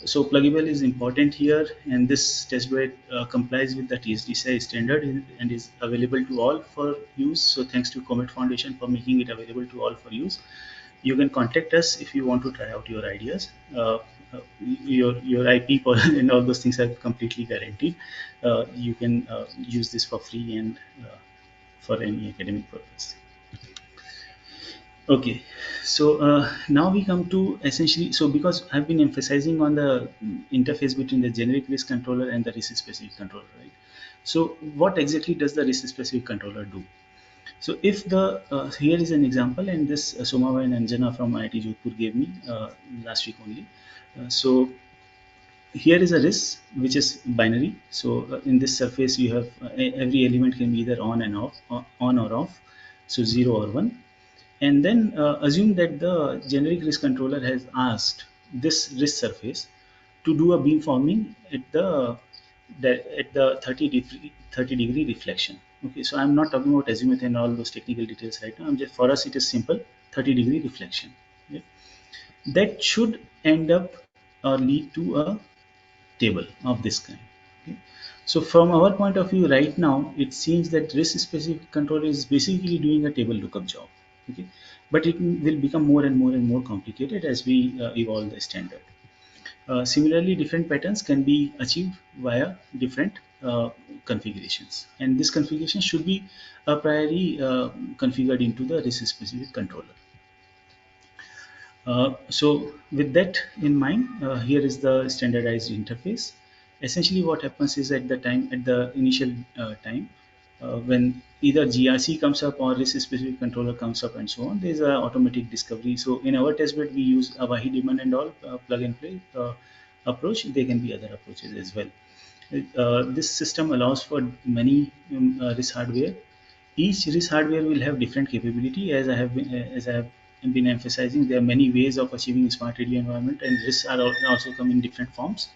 so pluggable is important here, and this test bed complies with the TSDSI standard and is available to all for use. So thanks to Comet Foundation for making it available to all for use. You can contact us if you want to try out your ideas. Your IP and all those things are completely guaranteed. You can use this for free and for any academic purpose. Okay, so now we come to essentially, so because I've been emphasizing on the interface between the generic RIS controller and the RIS specific controller, right? So what exactly does the RIS specific controller do? So if the here is an example, and this Somava and Anjana from IIT Jodhpur gave me last week only. So here is a RIS which is binary. So in this surface you have every element can be either on and off, on or off, so 0 or 1. And then assume that the generic risk controller has asked this risk surface to do a beamforming at the 30 degree reflection. Okay, so I'm not talking about azimuth and all those technical details right now. I'm just, for us it is simple 30-degree reflection. Yeah. That should end up or lead to a table of this kind. Okay. So from our point of view right now, it seems that risk specific controller is basically doing a table lookup job. Okay, but it will become more and more and more complicated as we evolve the standard. Similarly, different patterns can be achieved via different configurations, and this configuration should be a priori configured into the risk specific controller. So with that in mind, here is the standardized interface. Essentially what happens is at the initial time, when either GRC comes up or risk specific controller comes up and so on, there is a automatic discovery. So in our testbed, we use Avahi daemon and all plug and play approach. There can be other approaches as well. This system allows for many RIS hardware. Each RIS hardware will have different capability. As I have been emphasizing, there are many ways of achieving smart radio environment, and RIS are also come in different forms.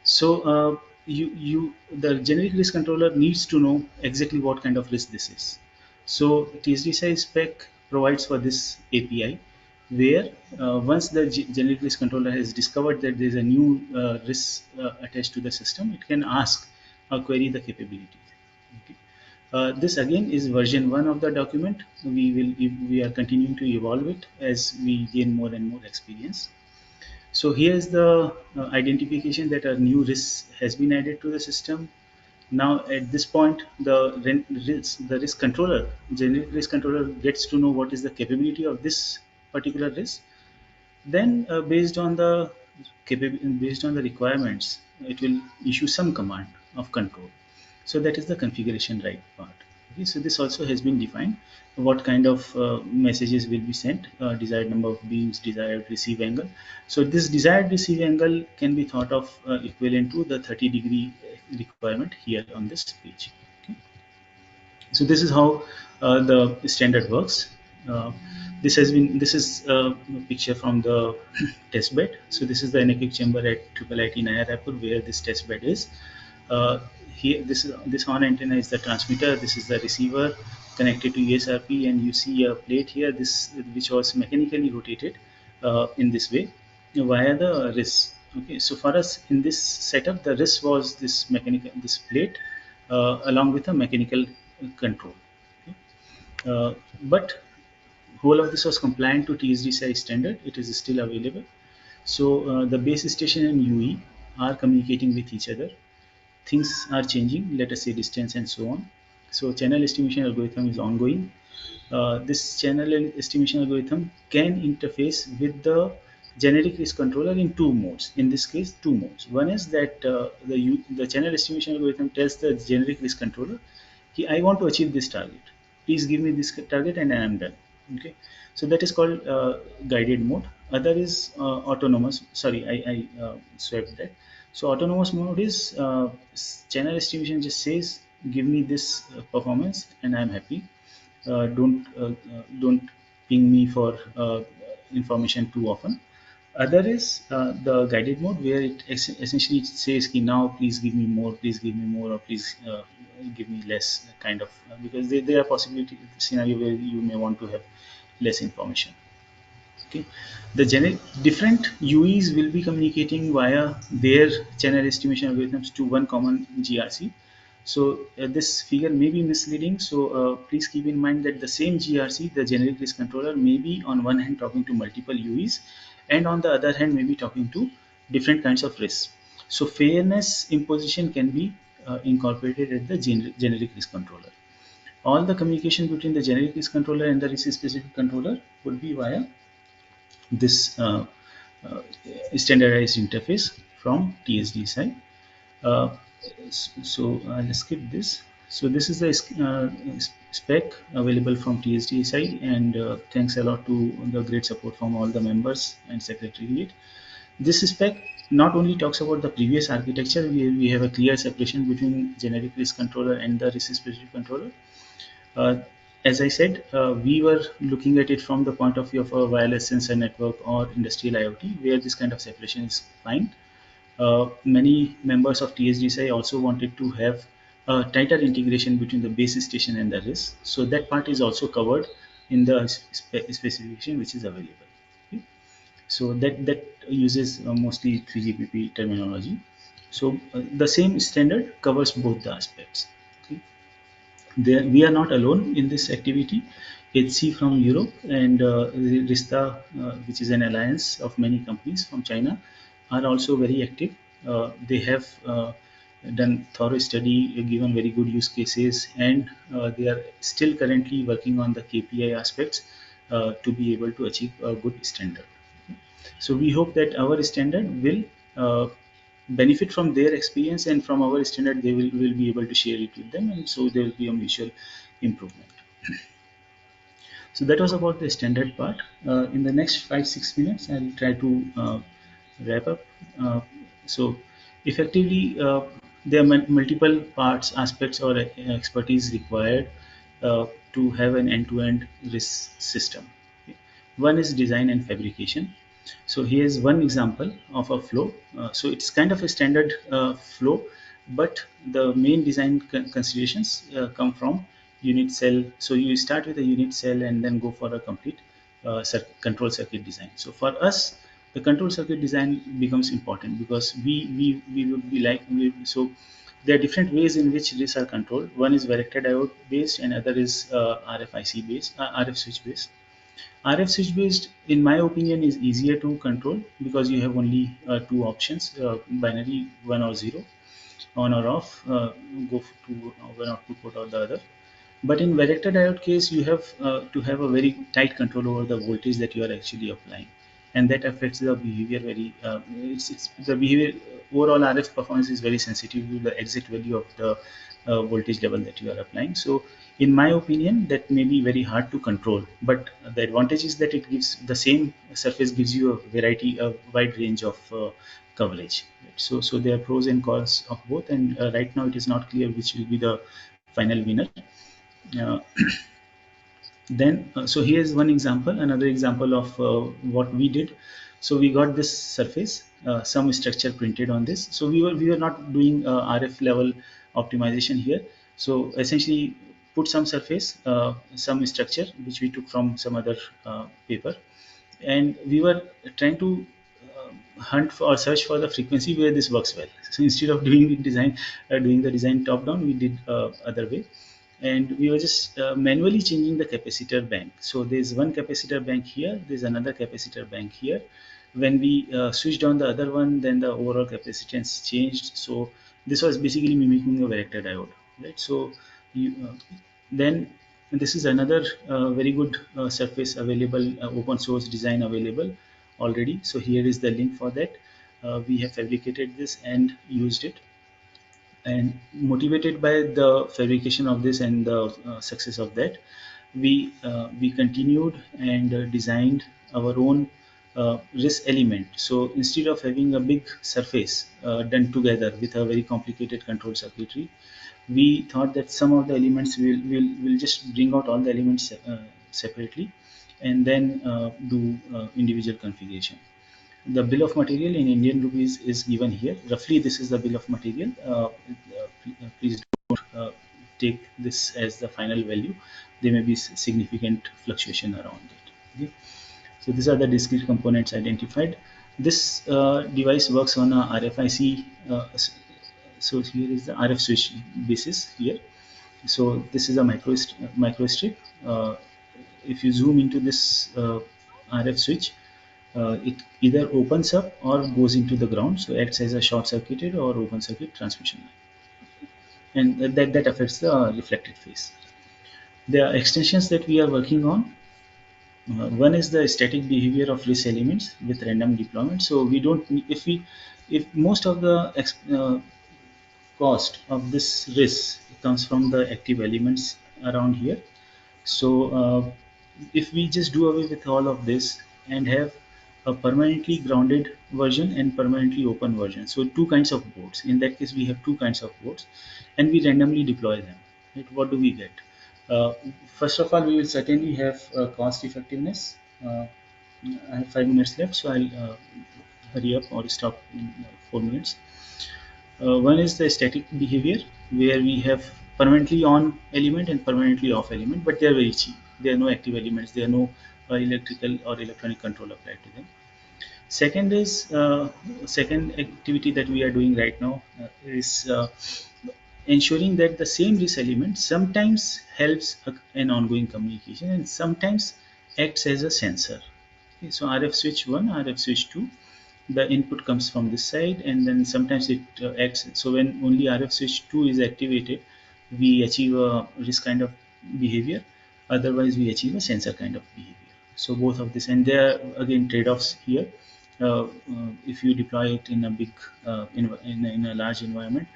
So the generic risk controller needs to know exactly what kind of risk this is. So TSDSI spec provides for this API, where once the generic risk controller has discovered that there is a new risk attached to the system, it can ask or query the capability. Okay. This again is version 1 of the document. We are continuing to evolve it as we gain more and more experience. So here's the identification that a new risk has been added to the system. Now at this point, the risk controller, generic risk controller, gets to know what is the capability of this particular risk. Then based on the requirements, it will issue some command of control. So that is the configuration right part. Okay, so this also has been defined. What kind of messages will be sent, desired number of beams, desired receive angle. So this desired receive angle can be thought of equivalent to the 30-degree requirement here on this page. Okay. So this is how the standard works. Uh, this is a picture from the test bed. So this is the anechoic chamber at IIIT Naya Raipur where this test bed is. Uh, Here, this horn antenna is the transmitter. This is the receiver connected to ESRP, and you see a plate here. This which was mechanically rotated in this way via the RIS. Okay, so for us in this setup, the RIS was this plate along with a mechanical control. Okay. But whole of this was compliant to TSDSI standard. It is still available. So the base station and UE are communicating with each other. Things are changing, let us say distance and so on. So channel estimation algorithm is ongoing. This channel estimation algorithm can interface with the generic risk controller in two modes. In this case, two modes. One is that the channel estimation algorithm tells the generic risk controller, I want to achieve this target. Please give me this target and I am done. Okay. So that is called guided mode. Other is autonomous. Sorry, I swapped that. So autonomous mode is channel estimation just says, give me this performance and I'm happy. Don't ping me for information too often. Other is the guided mode where it essentially says, now please give me more, please give me more, or please give me less, kind of, because there are possibility scenario where you may want to have less information. Okay, the different UEs will be communicating via their channel estimation algorithms to one common GRC. So this figure may be misleading. So please keep in mind that the same GRC, the generic risk controller, may be on one hand talking to multiple UEs, and on the other hand may be talking to different kinds of risks. So fairness imposition can be incorporated at the generic risk controller. All the communication between the generic risk controller and the risk specific controller would be via this uh, standardized interface from TSDSI. Uh, so I'll skip this. So this is the spec available from TSDSI, and thanks a lot to the great support from all the members and secretariat. This spec not only talks about the previous architecture, we have a clear separation between generic risk controller and the risk specific controller. Uh, as I said, we were looking at it from the point of view of a wireless sensor network or industrial IoT, where this kind of separation is fine. Many members of TSDSI also wanted to have a tighter integration between the base station and the RIS. So that part is also covered in the specification which is available. Okay. So that uses mostly 3GPP terminology. So the same standard covers both the aspects. Okay. There, we are not alone in this activity. HC from Europe and Rista, which is an alliance of many companies from China, are also very active. They have done thorough study, given very good use cases, and they are still currently working on the KPI aspects to be able to achieve a good standard. So we hope that our standard will benefit from their experience, and from our standard they will be able to share it with them, and so there will be a mutual improvement. So that was about the standard part. In the next 5-6 minutes, I'll try to wrap up. So effectively, there are multiple parts, aspects, or expertise required to have an end-to-end RIS system. Okay. One is design and fabrication. So here's one example of a flow. So it's kind of a standard flow, but the main design considerations come from unit cell. So you start with a unit cell and then go for a complete control circuit design. So for us, the control circuit design becomes important because we would be like so. There are different ways in which these are controlled. One is varactor diode based, and other is RFIC based, RF switch based. RF switch based, in my opinion, is easier to control because you have only two options: binary 1 or 0, on or off, go to one output port or the other. But in varactor diode case, you have to have a very tight control over the voltage that you are actually applying, and that affects the behavior very. It's the behavior, overall RF performance is very sensitive to the exact value of the voltage level that you are applying. So, in my opinion, that may be very hard to control. But the advantage is that it gives the same surface gives you a wide range of coverage. Right? So there are pros and cons of both, and right now it is not clear which will be the final winner. Uh, then so here's one example, another example of what we did. So we got this surface, some structure printed on this. So we were not doing RF level optimization here. So essentially put some surface, some structure which we took from some other paper, and we were trying to hunt for or search for the frequency where this works well. So instead of doing the design top down, we did other way, and we were just manually changing the capacitor bank. So there's one capacitor bank here, there's another capacitor bank here. When we switched on the other one, then the overall capacitance changed. So this was basically mimicking a varactor diode, right? So then this is another very good surface available, open source design available already. So here is the link for that. We have fabricated this and used it, and motivated by the fabrication of this and the success of that, we continued and designed our own RIS element. So instead of having a big surface done together with a very complicated control circuitry, we thought that some of the elements will just bring out all the elements separately, and then do individual configuration. The bill of material in Indian rupees is given here. Roughly, this is the bill of material. Please don't take this as the final value. There may be significant fluctuation around it. Okay? So these are the discrete components identified. This device works on a RFIC. So here is the RF switch basis here. So this is a microstrip. If you zoom into this RF switch, it either opens up or goes into the ground, so acts as a short circuited or open circuit transmission line, and that affects the reflected phase. There are extensions that we are working on. One is the static behavior of RIS elements with random deployment. So we don't if most of the cost of this RIS comes from the active elements around here. So if we just do away with all of this and have a permanently grounded version and permanently open version, so two kinds of boards. In that case, we have two kinds of boards, and we randomly deploy them. Right? What do we get? Uh, First of all, we will certainly have cost effectiveness. I have 5 minutes left, so I'll hurry up or stop in 4 minutes. One is the static behavior, where we have permanently on element and permanently off element, but they are very cheap. There are no active elements. There are no electrical or electronic control applied to them. Second is second activity that we are doing right now is ensuring that the same RIS element sometimes helps an ongoing communication and sometimes acts as a sensor. Okay, so RF switch 1, RF switch 2, the input comes from this side and then sometimes it acts. So when only RF switch 2 is activated, we achieve a RIS kind of behavior. Otherwise, we achieve a sensor kind of behavior. So both of this, and there are again trade-offs here. If you deploy it in a big, in a large environment,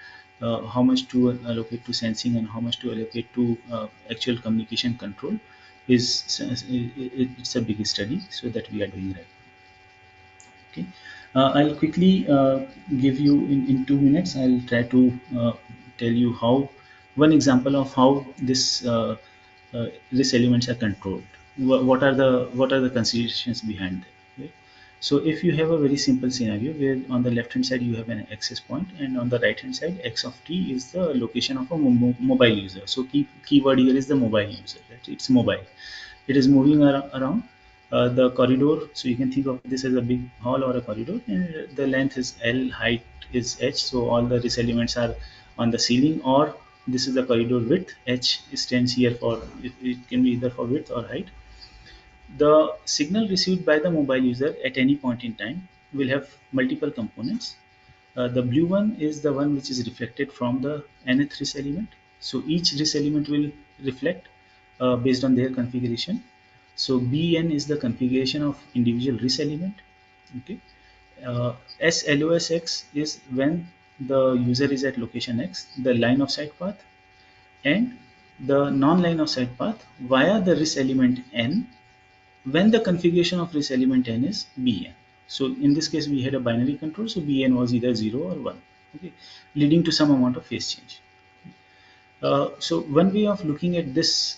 how much to allocate to sensing and how much to allocate to actual communication control is it's a big study. So that we are doing right. Okay, I'll quickly give you in 2 minutes. I'll try to tell you how one example of how these elements are controlled. What are the considerations behind them? Right? So if you have a very simple scenario where on the left hand side you have an access point and on the right hand side x of t is the location of a mobile user. So keyword here is the mobile user. Right? It's mobile. It is moving around the corridor. So you can think of this as a big hall or a corridor, and the length is L, height is H. So all the RIS elements are on the ceiling, or this is the corridor width. H stands here for it can be either for width or height. The signal received by the mobile user at any point in time will have multiple components. The blue one is the one which is reflected from the nth RIS element. So each RIS element will reflect based on their configuration. So Bn is the configuration of individual RIS element. Okay. SLOSX is when the user is at location X, the line of sight path, and the non-line of sight path via the RIS element N when the configuration of RIS element N is Bn. So in this case, we had a binary control, so Bn was either 0 or 1, okay, leading to some amount of phase change. So one way of looking at this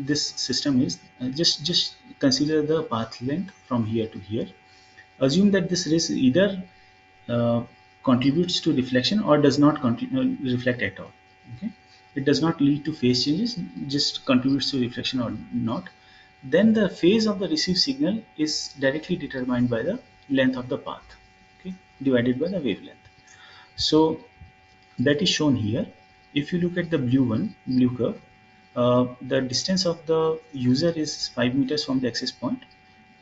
system is just consider the path length from here to here. Assume that this RIS either uh, contributes to reflection or does not reflect at all. Okay, it does not lead to phase changes, just contributes to reflection or not. Then the phase of the received signal is directly determined by the length of the path, okay, divided by the wavelength. So that is shown here. If you look at the blue curve, the distance of the user is 5 meters from the access point,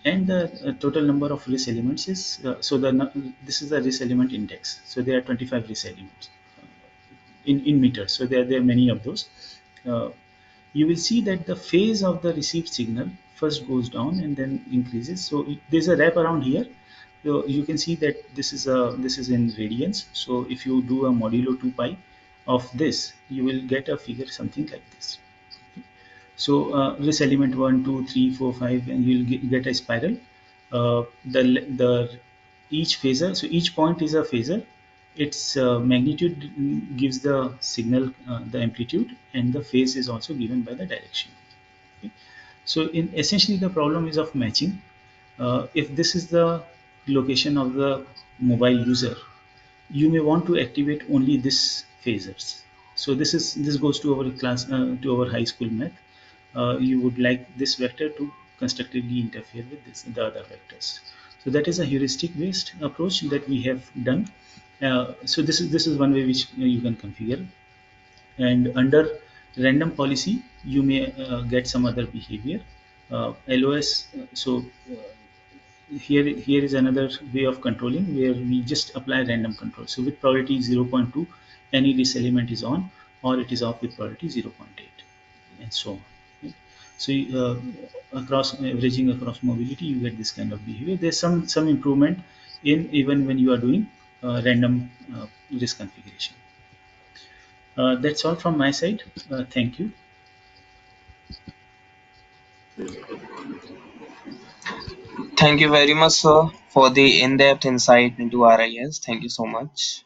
and the total number of RIS elements is this is the RIS element index. So there are 25 RIS elements in meters. So there are many of those. You will see that the phase of the received signal first goes down and then increases. So there's a wrap around here. So you can see that this is in radians. So if you do a modulo 2 pi of this, you will get a figure something like this. So this element 1, 2, 3, 4, 5, and you'll get a spiral. The each phasor, so each point is a phasor. Its magnitude gives the signal the amplitude, and the phase is also given by the direction. Okay. So in essentially the problem is of matching. If this is the location of the mobile user, you may want to activate only this phasors. So this goes to our class to our high school math. You would like this vector to constructively interfere with the other vectors. So that is a heuristic based approach that we have done. So this is one way which you can configure, and under random policy you may get some other behavior. LOS. So here is another way of controlling where we just apply random control. So with probability 0.2, any this element is on, or it is off with probability 0.8, and so on. Okay. So across averaging across mobility, you get this kind of behavior. There's some improvement in even when you are doing random RIS configuration. That's all from my side. Thank you. Thank you very much, sir, for the in-depth insight into RIS. Thank you so much.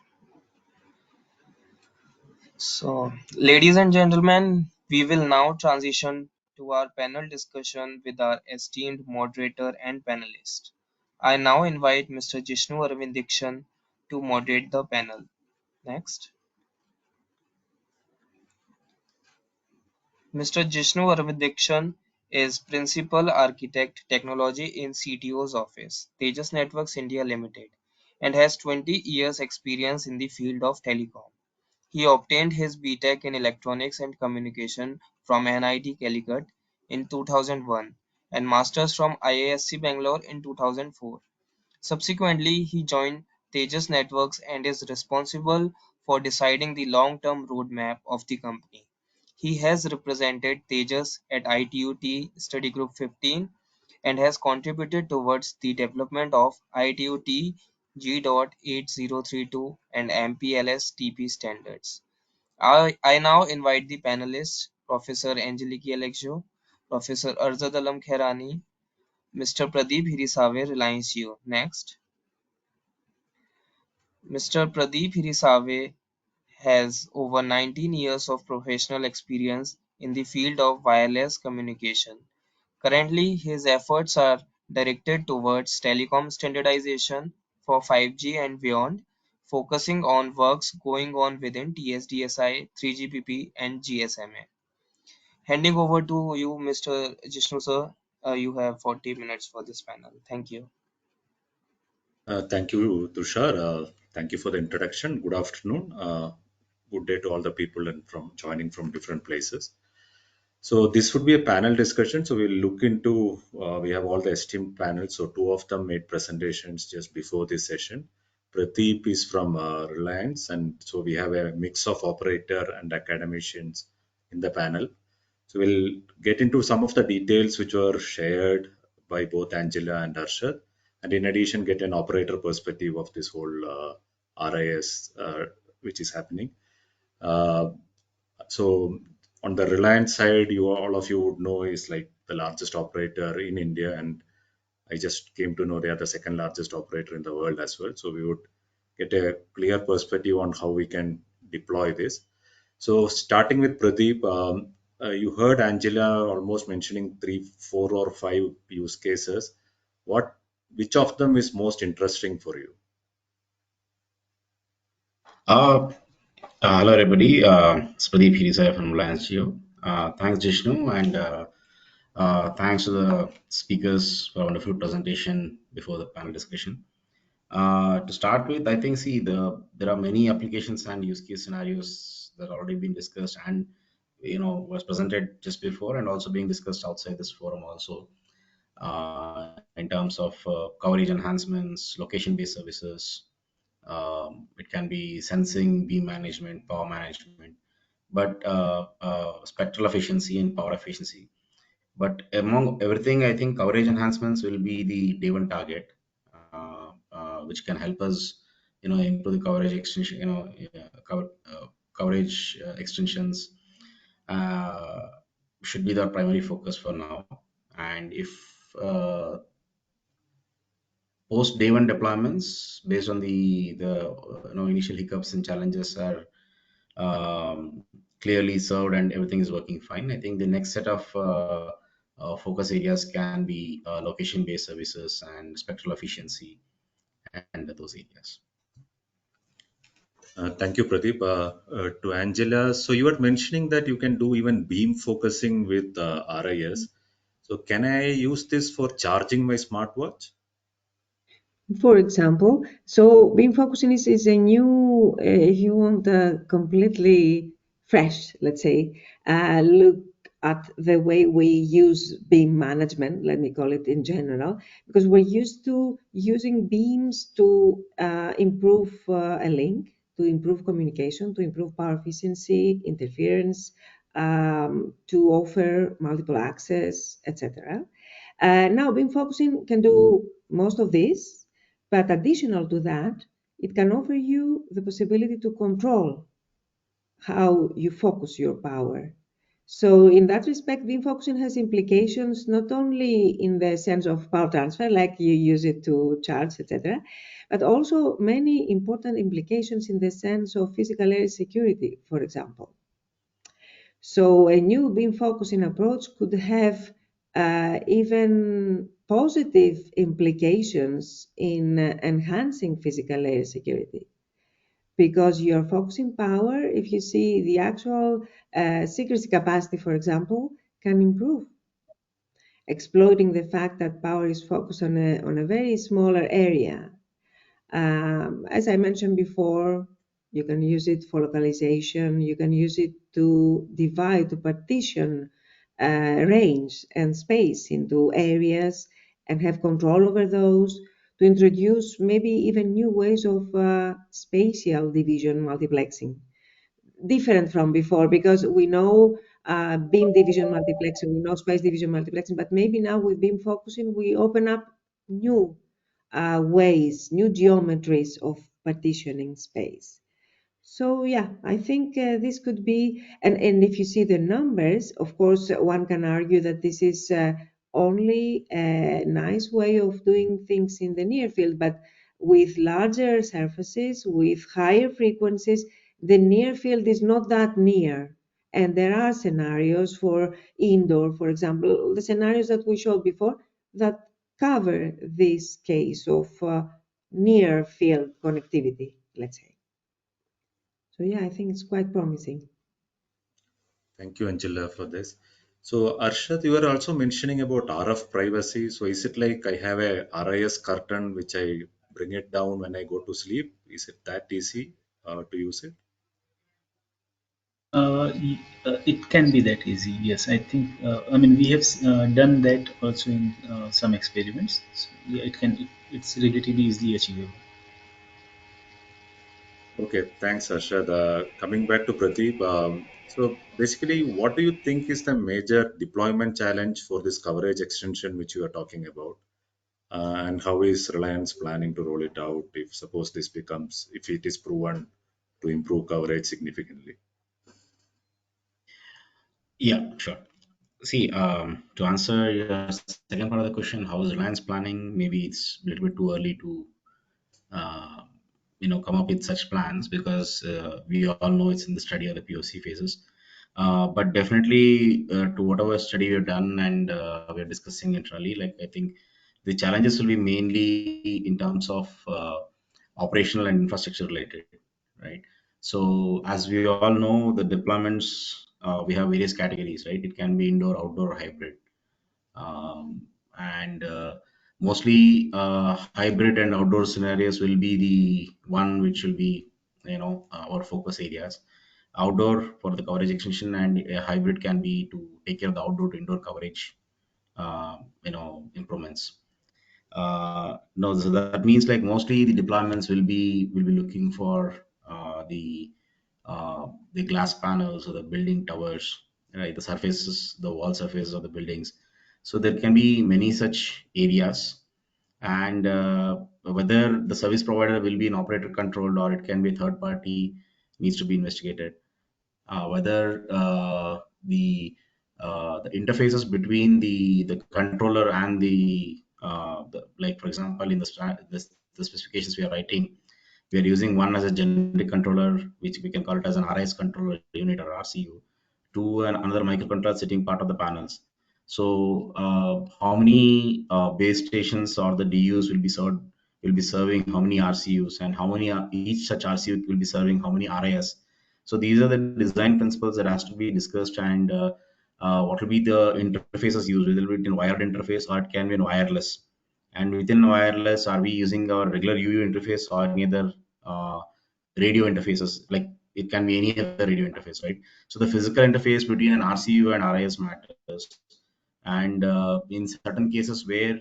So, ladies and gentlemen, We will now transition to our panel discussion with our esteemed moderator and panelist. I now invite Mr. Jishnu Aravindikshan to moderate the panel. Next. Mr. Jishnu Aravindikshan is Principal Architect Technology in CTO's office, Tejas Networks India Limited, and has 20 years experience in the field of telecom. He obtained his B.Tech in Electronics and Communication from NIT Calicut in 2001 and Masters from IASC Bangalore in 2004. Subsequently, he joined Tejas Networks and is responsible for deciding the long-term roadmap of the company. He has represented Tejas at ITU-T Study Group 15 and has contributed towards the development of ITU-T G.8032 and MPLS TP standards. I now invite the panelists, Professor Angeliki Alexio, Professor Arzad Alam Khairani, Mr. Pradeep Hirisave, Reliance Jio. Next. Mr. Pradeep Hirisave has over 19 years of professional experience in the field of wireless communication. Currently, his efforts are directed towards telecom standardization for 5G and beyond, focusing on works going on within TSDSI, 3GPP, and GSMA. Handing over to you, Mr. Jishnu sir. You have 40 minutes for this panel. Thank you. Thank you, Tushar. Thank you for the introduction. Good afternoon. Good day to all the people and from joining from different places. So this would be a panel discussion. So we'll look into, we have all the esteemed panels. So two of them made presentations just before this session. Pradeep is from Reliance, and so we have a mix of operator and academicians in the panel. So we'll get into some of the details which were shared by both Angela and Arshad, and in addition get an operator perspective of this whole RIS which is happening. So on the Reliance side, all of you would know is like the largest operator in India, and I just came to know they are the second largest operator in the world as well. So we would get a clear perspective on how we can deploy this. So starting with Pradeep, you heard Angela almost mentioning 3, 4, or 5 use cases. Which of them is most interesting for you? Hello everybody, it's Pradeep Hirisaya from Reliance Jio. Thanks Jishnu, and thanks to the speakers for a wonderful presentation before the panel discussion. To start with, I think there are many applications and use case scenarios that have already been discussed and was presented just before and also being discussed outside this forum also, in terms of coverage enhancements, location-based services. It can be sensing, beam management, power management, but spectral efficiency and power efficiency. But among everything, I think coverage enhancements will be the day one target, which can help us, improve the coverage extension, coverage extensions should be the primary focus for now. And if post day one deployments, based on the initial hiccups and challenges are clearly served and everything is working fine, I think the next set of focus areas can be location-based services and spectral efficiency and those areas. Thank you, Pradeep. To Angela, so you were mentioning that you can do even beam focusing with RIS. So can I use this for charging my smartwatch? For example, so beam focusing is a new, if you want, completely fresh, let's say, look at the way we use beam management, let me call it in general, because we're used to using beams to improve a link, to improve communication, to improve power efficiency, interference, to offer multiple access, etc. Now, beam focusing can do most of this, but additional to that, it can offer you the possibility to control how you focus your power. So in that respect, beam focusing has implications not only in the sense of power transfer, like you use it to charge, etc., but also many important implications in the sense of physical area security, for example. So a new beam focusing approach could have even positive implications in enhancing physical layer security, because your focusing power, if you see the actual secrecy capacity, for example, can improve, exploiting the fact that power is focused on a very smaller area. As I mentioned before, you can use it for localization, you can use it to divide, to partition range and space into areas and have control over those, to introduce maybe even new ways of spatial division multiplexing, different from before, because we know beam division multiplexing, we know space division multiplexing, but maybe now with beam focusing, we open up new ways, new geometries of partitioning space. So yeah, I think this could be, and if you see the numbers, of course, one can argue that this is only a nice way of doing things in the near field, but with larger surfaces, with higher frequencies, the near field is not that near. And there are scenarios for indoor, for example, the scenarios that we showed before that cover this case of near field connectivity, let's say. So yeah, I think it's quite promising. Thank you, Angela, for this. So, Arshad, you were also mentioning about RF privacy. So, is it like I have a RIS curtain which I bring it down when I go to sleep? Is it that easy to use it? It can be that easy. Yes, I think. I mean, we have done that also in some experiments. So, yeah, it can. It's relatively easily achievable. Okay, thanks, Arshad. Coming back to Pradeep, so basically, what do you think is the major deployment challenge for this coverage extension which you are talking about? And how is Reliance planning to roll it out if suppose this becomes, if it is proven to improve coverage significantly? Yeah, sure. See, to answer your second part of the question, how is Reliance planning? Maybe it's a little bit too early to, uh, come up with such plans, because we all know it's in the study of the POC phases. But definitely, to whatever study we've done and we're discussing internally, like I think the challenges will be mainly in terms of operational and infrastructure related, right? So as we all know, the deployments, we have various categories, right? It can be indoor, outdoor, hybrid, um, and mostly hybrid and outdoor scenarios will be the one which will be, our focus areas. Outdoor for the coverage extension, and a hybrid can be to take care of the outdoor to indoor coverage, improvements. No, so that means like mostly the deployments will be looking for the glass panels or the building towers, right? The surfaces, the wall surfaces of the buildings. So there can be many such areas, and whether the service provider will be an operator controlled or it can be a third party needs to be investigated. Whether the interfaces between the controller and the, like for example, in the specifications we are writing, we are using one as a generic controller, which we can call it as an RIS controller unit or RCU, to another microcontroller sitting part of the panels. So how many base stations or the DUs will be serving how many RCUs, and how many each such RCU will be serving how many RIS. So these are the design principles that has to be discussed, and what will be the interfaces used, whether it will be in wired interface or it can be in wireless. And within wireless, are we using our regular UU interface or any other uh, radio interfaces? Like it can be any other radio interface, right? So the physical interface between an RCU and RIS matters. And in certain cases where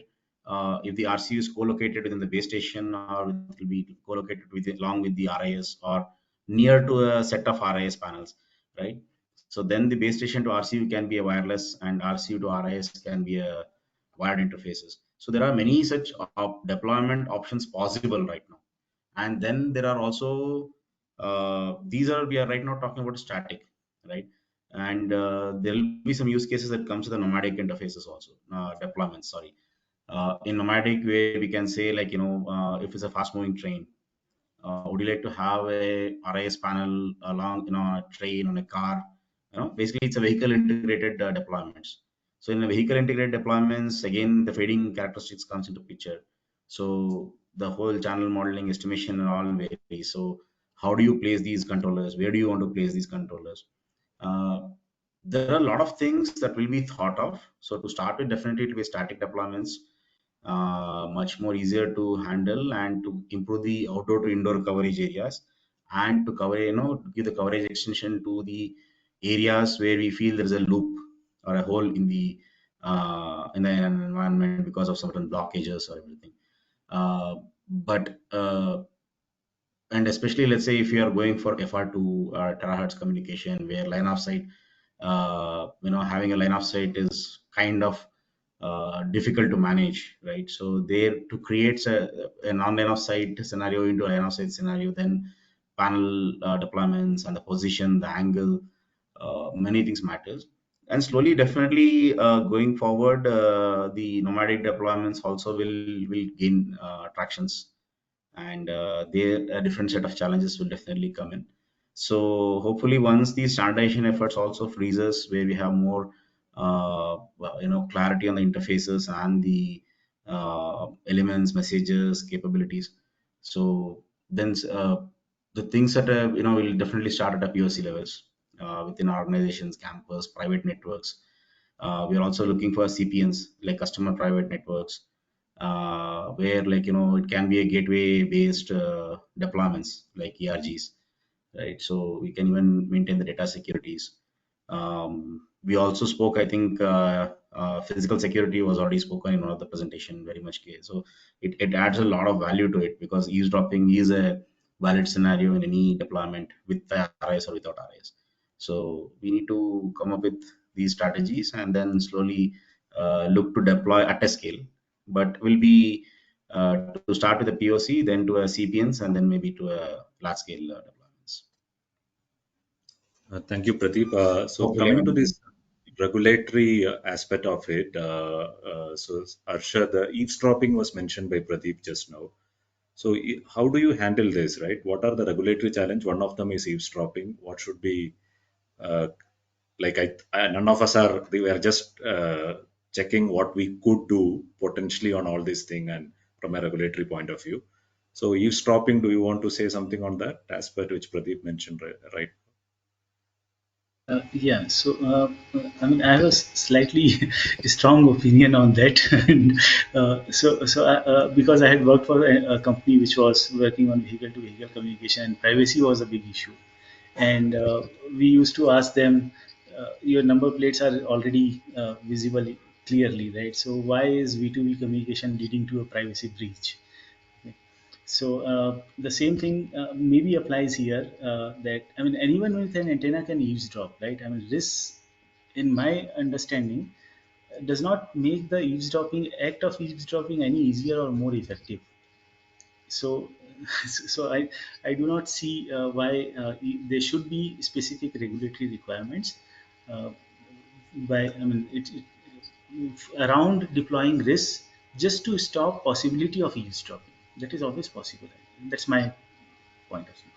if the RCU is co-located within the base station, or it will be co-located with along with the RIS or near to a set of RIS panels, right? So then the base station to RCU can be a wireless, and RCU to RIS can be a wired interfaces. So there are many such deployment options possible right now. And then there are also these are we are right now talking about static, right? And there will be some use cases that comes to the nomadic interfaces also, deployments, sorry. In nomadic, where we can say, like, if it's a fast moving train, would you like to have a RIS panel along, on a train, on a car, Basically it's a vehicle integrated deployments. So in a vehicle integrated deployments, again the fading characteristics comes into picture. So the whole channel modeling, estimation and all vary. So how do you place these controllers? Where do you want to place these controllers? Uh, there are a lot of things that will be thought of. So to start with, definitely it will be static deployments, much more easier to handle and to improve the outdoor to indoor coverage areas, and to cover, give the coverage extension to the areas where we feel there is a loop or a hole in the environment because of certain blockages or everything. But and especially let's say if you are going for FR2 terahertz communication where line of sight, having a line of sight is kind of difficult to manage, right? So there, to create a non-line of sight scenario into a line of sight scenario, then panel deployments and the position, the angle, many things matters. And slowly, definitely going forward, the nomadic deployments also will gain tractions, and there a different set of challenges will definitely come in. So hopefully once these standardization efforts also freezes, where we have more clarity on the interfaces and the elements, messages, capabilities, so then the things that will definitely start at a POC levels within organizations, campus, private networks. We are also looking for CPNs, like customer private networks, where it can be a gateway based deployments like ERGs, right? So we can even maintain the data securities. We also spoke, I think, physical security was already spoken in one of the presentation very much clear. So it adds a lot of value to it, because eavesdropping is a valid scenario in any deployment with the RIS or without RIS. So we need to come up with these strategies and then slowly look to deploy at a scale, but will be to start with a POC, then to a CPNs, and then maybe to a large scale deployments. Thank you, Pradeep. So Hopefully, coming to this regulatory aspect of it, so Arsha, the eavesdropping was mentioned by Pradeep just now. So how do you handle this, right? What are the regulatory challenge? One of them is eavesdropping. What should be uh, none of us are. We are just checking what we could do potentially on all this thing, and from a regulatory point of view. So eavesdropping. Do you want to say something on that aspect which Pradeep mentioned, right? Yeah, so I mean, I have a slightly strong opinion on that. And, because I had worked for a company which was working on vehicle-to-vehicle communication, and privacy was a big issue. And we used to ask them, your number plates are already visible clearly, right? So why is V2V communication leading to a privacy breach? So the same thing maybe applies here. That I mean, anyone with an antenna can eavesdrop, right? I mean, this, in my understanding, does not make the eavesdropping act of eavesdropping any easier or more effective. So, so I do not see why there should be specific regulatory requirements. Uh, I mean, around deploying RIS just to stop possibility of eavesdropping. That is always possible. That's my point of view.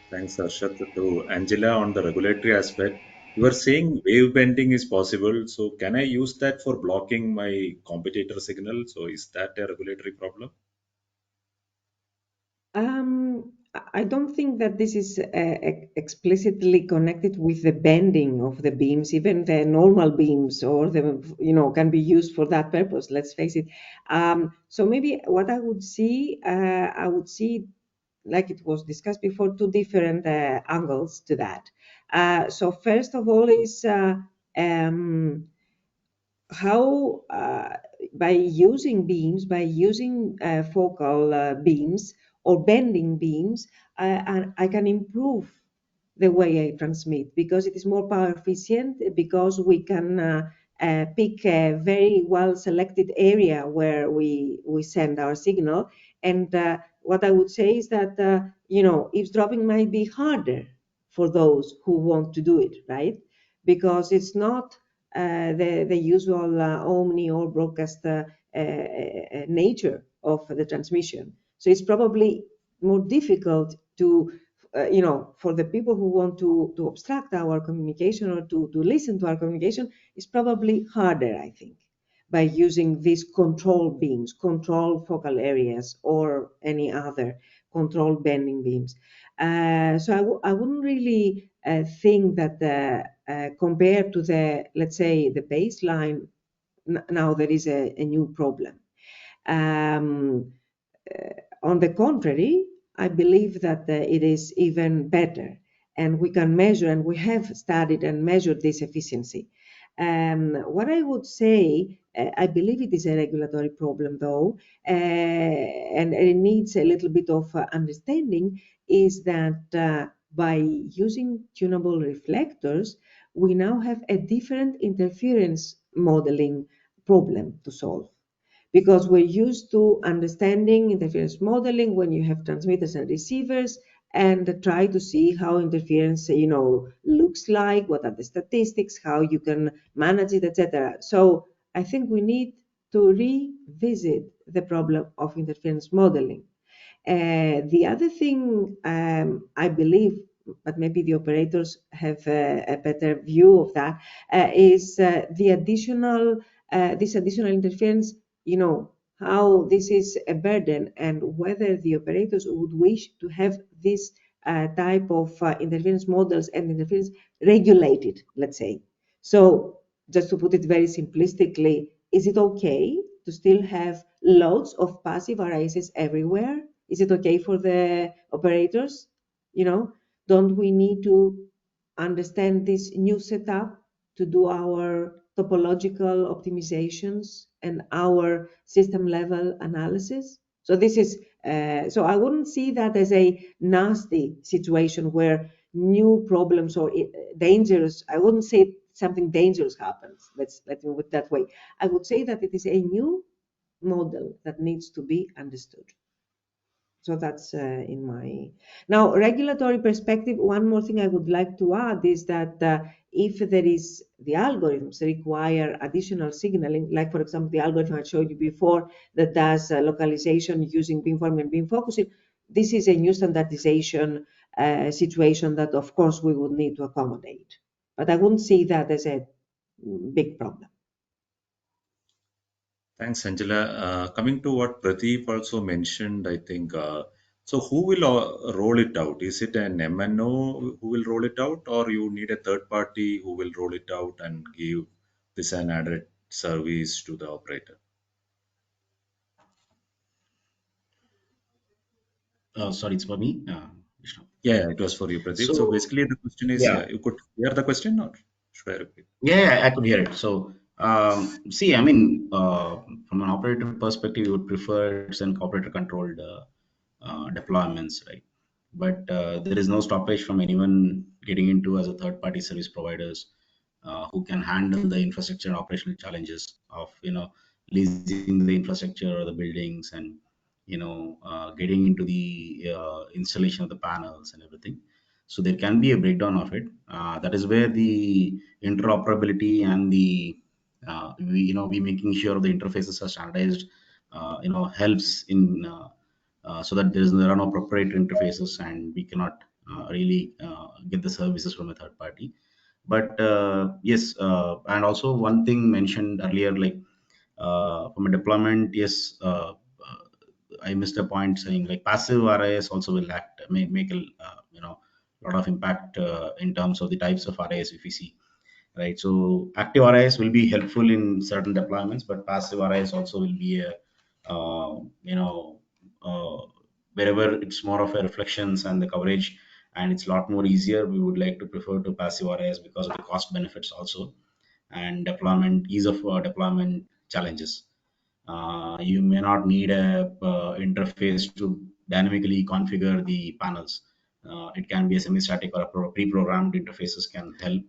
Thanks, Arshad. To Angela, on the regulatory aspect, you are saying wave bending is possible. So can I use that for blocking my competitor signal? So is that a regulatory problem? I don't think that this is explicitly connected with the bending of the beams. Even the normal beams, or can be used for that purpose. Let's face it. So maybe what I would see, like it was discussed before, two different angles to that. So first of all is how by using beams, by using focal beams or bending beams, and I can improve the way I transmit, because it is more power efficient, because we can pick a very well selected area where we send our signal. And what I would say is that eavesdropping might be harder for those who want to do it, right? Because it's not the usual omni or broadcast nature of the transmission. So it's probably more difficult to for the people who want to obstruct our communication or to listen to our communication, is probably harder, I think, by using these control beams, control focal areas, or any other control bending beams. So I wouldn't really think that compared to let's say, the baseline, now there is a new problem. On the contrary, I believe that it is even better, and we can measure, and we have studied and measured this efficiency. What I would say, I believe it is a regulatory problem, though, and it needs a little bit of understanding, is that by using tunable reflectors, we now have a different interference modeling problem to solve, because we're used to understanding interference modeling when you have transmitters and receivers, and try to see how interference, looks like, what are the statistics, how you can manage it, etc. So I think we need to revisit the problem of interference modeling. The other thing, I believe, but maybe the operators have a better view of that, is the this additional interference, how this is a burden, and whether the operators would wish to have this type of interference models and interference regulated, let's say. So just to put it very simplistically, is it okay to still have loads of passive RISs everywhere? Is it okay for the operators? Don't we need to understand this new setup to do our topological optimizations and our system level analysis? So this is, so I wouldn't see that as a nasty situation where new problems or dangerous, I wouldn't say something dangerous happens. Let me put it that way. I would say that it is a new model that needs to be understood. So that's in my... Now, regulatory perspective, one more thing I would like to add is that if there is, the algorithms require additional signaling, like for example, the algorithm I showed you before that does localization using beamforming and beam focusing, this is a new standardization situation that of course we would need to accommodate. But I wouldn't see that as a big problem. Thanks, Angela. Coming to what Pradeep also mentioned, I think, so who will roll it out? Is it an MNO who will roll it out, or you need a third party who will roll it out and give this an added service to the operator? Sorry, it's for me. Vishnu. Yeah, it was for you, Pradeep. So So, basically, the question is, yeah, you could hear the question, or should I repeat? yeah, I could hear it. So, see, I mean, from an operator perspective, you would prefer it's an operator controlled deployments, right? But there is no stoppage from anyone getting into as a third party service providers who can handle the infrastructure and operational challenges of, leasing the infrastructure or the buildings, and, getting into the installation of the panels and everything. So there can be a breakdown of it. That is where the interoperability and the we making sure the interfaces are standardized, helps in so that there are no proprietary interfaces, and we cannot really get the services from a third party. But yes, and also one thing mentioned earlier, like from a deployment, yes, I missed a point saying like passive RIS also will make a lot of impact in terms of the types of RIS if we see, right? So active RIS will be helpful in certain deployments, but passive RIS also will be a uh, wherever it's more of a reflections and the coverage, and it's a lot more easier. We would like to prefer to passive RIS because of the cost benefits also, and deployment ease of deployment challenges. You may not need a interface to dynamically configure the panels. It can be a semi-static or a pre-programmed interfaces can help,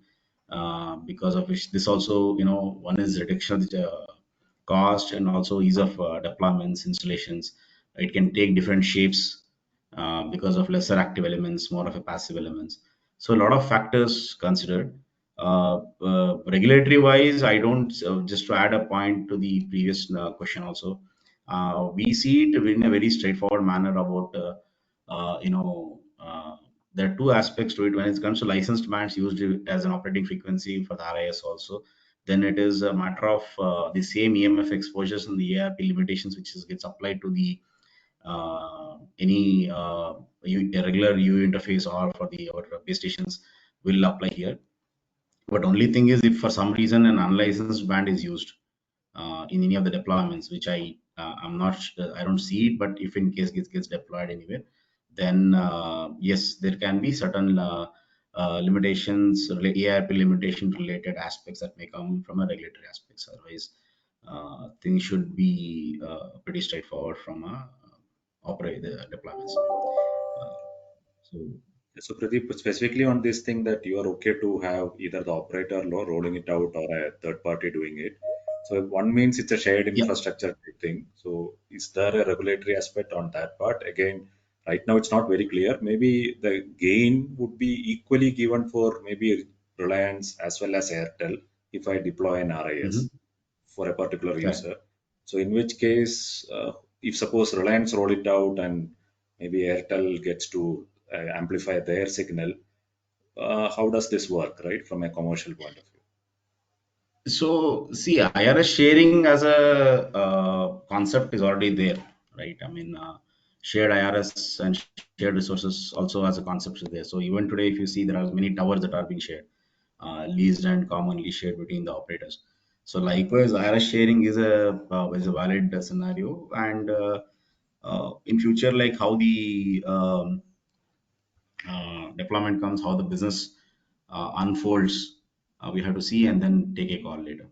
because of which this also, one is reduction of the cost, and also ease of deployments, installations. It can take different shapes because of lesser active elements, more of a passive elements. So a lot of factors considered. Regulatory wise, I don't, just to add a point to the previous question also, we see it in a very straightforward manner about, there are two aspects to it when it comes to licensed bands used as an operating frequency for the RIS also. Then it is a matter of the same EMF exposures and the ARP limitations which gets applied to the any regular U interface or for the our base stations will apply here. But only thing is, if for some reason an unlicensed band is used in any of the deployments, which I'm not I don't see it, but if in case it gets deployed anywhere, then yes, there can be certain limitations, ARP limitation related aspects that may come from a regulatory aspects. Otherwise, things should be pretty straightforward from a operate the deployments. So So Pradeep, specifically on this thing that you are okay to have either the operator rolling it out or a third party doing it. So one means it's a shared yeah. infrastructure thing. So is there a regulatory aspect on that part? Again, right now it's not very clear. Maybe the gain would be equally given for maybe Reliance as well as Airtel if I deploy an RIS for a particular Correct. user. So in which case, if suppose Reliance roll it out and maybe Airtel gets to amplify their signal, how does this work, right, from a commercial point of view? So, see, IRS sharing as a concept is already there, right? I mean, shared IRS and shared resources also as a concept is there. So even today, if you see, there are many towers that are being shared, leased and commonly shared between the operators. So likewise, IRS sharing is a valid scenario, and in future, like how the deployment comes, how the business unfolds, we have to see and then take a call later.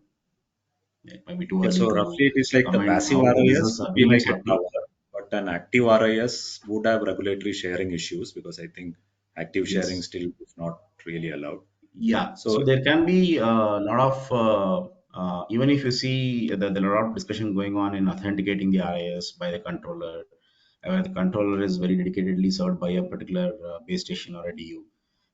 It might be too Okay, early so to roughly it is like the comment passive how the RIS business would be agreements like a happen. tower, but an active RIS would have regulatory sharing issues because I think active sharing Yes. still is not really allowed. Yeah. So So there can be a lot of even if you see there are a lot of discussion going on in authenticating the RIS by the controller, where the controller is very dedicatedly served by a particular base station or a DU.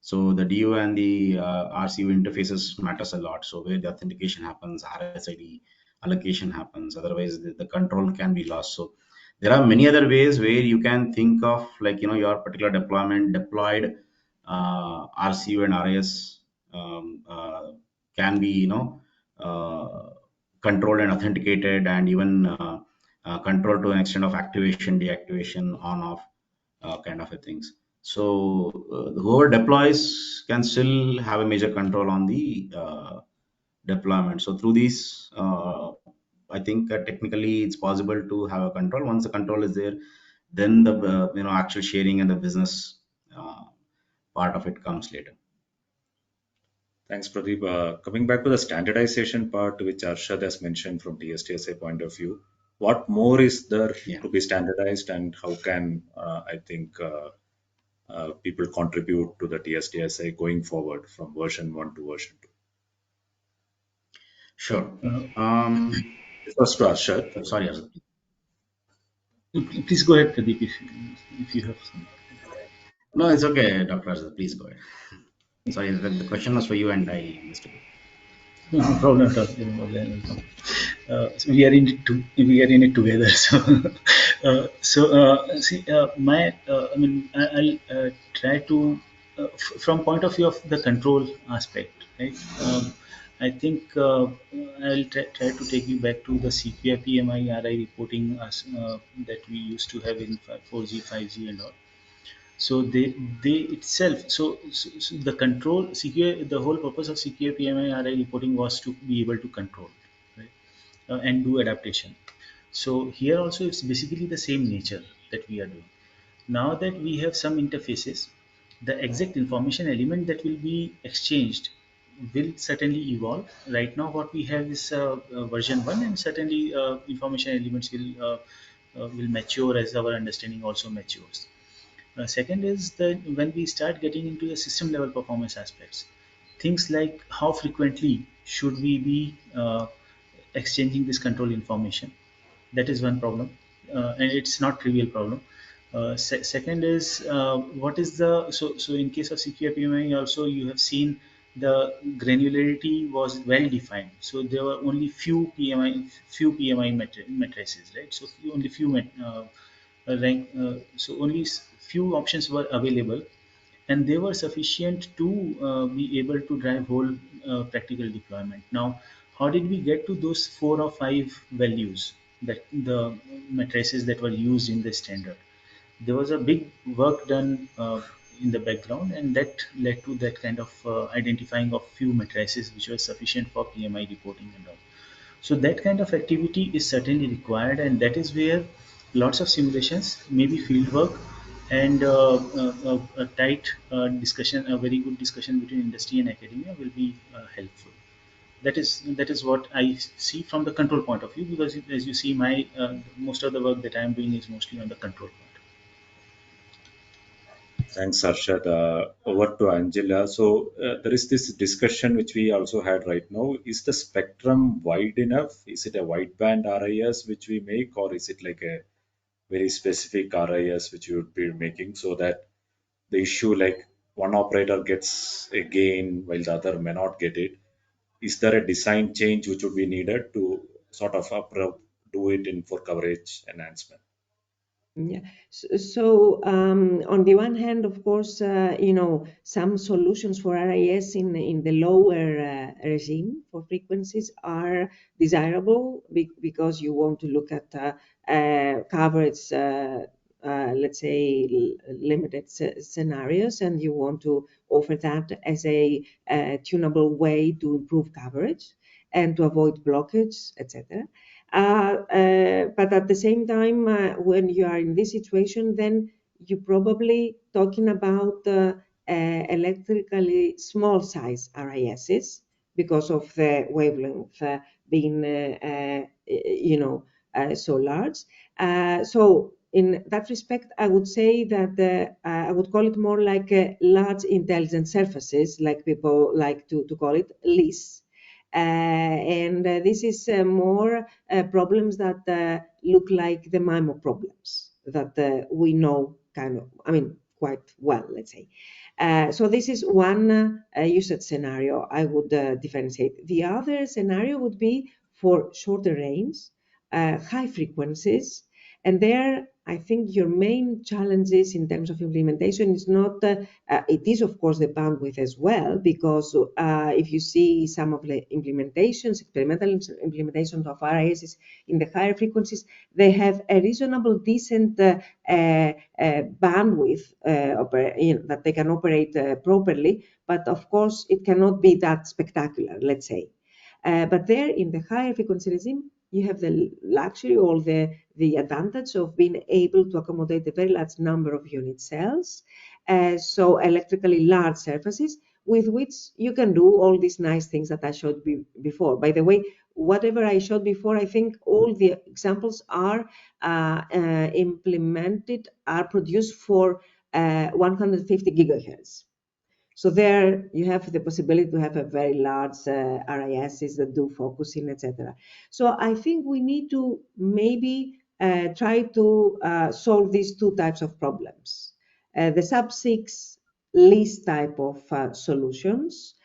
So the DU and the RCU interfaces matters a lot. So where the authentication happens, RSID allocation happens. Otherwise, the control can be lost. So there are many other ways where you can think of, like, your particular deployment deployed RCU and RIS can be controlled and authenticated, and even controlled to an extent of activation, deactivation, on off kind of a things. So whoever deploys can still have a major control on the deployment. So through these, I think technically it's possible to have a control. Once the control is there, then the actual sharing and the business part of it comes later. thanks, Pradeep. Coming back to the standardization part, which Arshad has mentioned from TSDSI point of view, what more is there Yeah. to be standardized, and how can I think people contribute to the TSDSI going forward from version 1 to version 2? Sure. This was to Arshad. Sorry, Azad. Please go ahead, Pradeep, if you have some. No, it's okay, Dr. Azad. Please go ahead. Sorry, the question was for you and I missed it. No problem at all. So we are in it together. So see, I mean, I'll try to from point of view of the control aspect, right? I think I'll try to take you back to the CQI PMI RI reporting that we used to have in 4G, 5G, and all. So they itself, so the control CQA, the whole purpose of CQA PMI RI reporting was to be able to control, right, and do adaptation. So here also it's basically the same nature that we are doing. Now that we have some interfaces, the exact information element that will be exchanged will certainly evolve. Right now what we have is version 1, and certainly information elements will mature as our understanding also matures. Second is that when we start getting into the system level performance aspects, things like how frequently should we be exchanging this control information. That is one problem, and it's not trivial problem. Second is what is the so in case of CQI PMI also you have seen the granularity was well defined. So there were only few PMI matrices, right? So only few rank, so only few options were available, and they were sufficient to be able to drive whole practical deployment. Now, how did we get to those 4 or 5 values, that the matrices that were used in the standard? There was a big work done in the background, and that led to that kind of identifying of few matrices which were sufficient for PMI reporting and all. So that kind of activity is certainly required, and that is where lots of simulations, maybe field work, and a tight discussion, a very good discussion between industry and academia will be helpful. That is what I see from the control point of view, because as you see, my most of the work that I am doing is mostly on the control part. Thanks, Arshad. Over to Angela. So there is this discussion which we also had right now. Is the spectrum wide enough? Is it a wideband RIS which we make, or is it like a very specific RIS which you would be making, so that the issue like one operator gets a gain while the other may not get it? Is there a design change which would be needed to sort of do it in for coverage enhancement? Yeah. On the one hand, of course, some solutions for RIS in the lower regime for frequencies are desirable because you want to look at coverage, let's say, limited scenarios, and you want to offer that as a tunable way to improve coverage and to avoid blockage, etc. But at the same time, when you are in this situation, then you're probably talking about electrically small size RISs because of the wavelength being, so large. So in that respect, I would say that I would call it more like large intelligent surfaces, like people like to call it LIS. And this is more problems that look like the MIMO problems that we know quite well, let's say. So this is one usage scenario I would differentiate. The other scenario would be for shorter range, high frequencies, and there I think your main challenges in terms of implementation is not, it is of course the bandwidth as well, because if you see some of the implementations, experimental implementations of RISs in the higher frequencies, they have a reasonable decent bandwidth that they can operate properly, but of course it cannot be that spectacular, let's say. But there in the higher frequency regime, you have the luxury or the advantage of being able to accommodate a very large number of unit cells, so electrically large surfaces with which you can do all these nice things that I showed before. By the way, whatever I showed before, I think all the examples are implemented, are produced for 150 gigahertz. So there you have the possibility to have a very large RISs that do focusing, etc. So I think we need to maybe try to solve these two types of problems. The sub-6 list type of solutions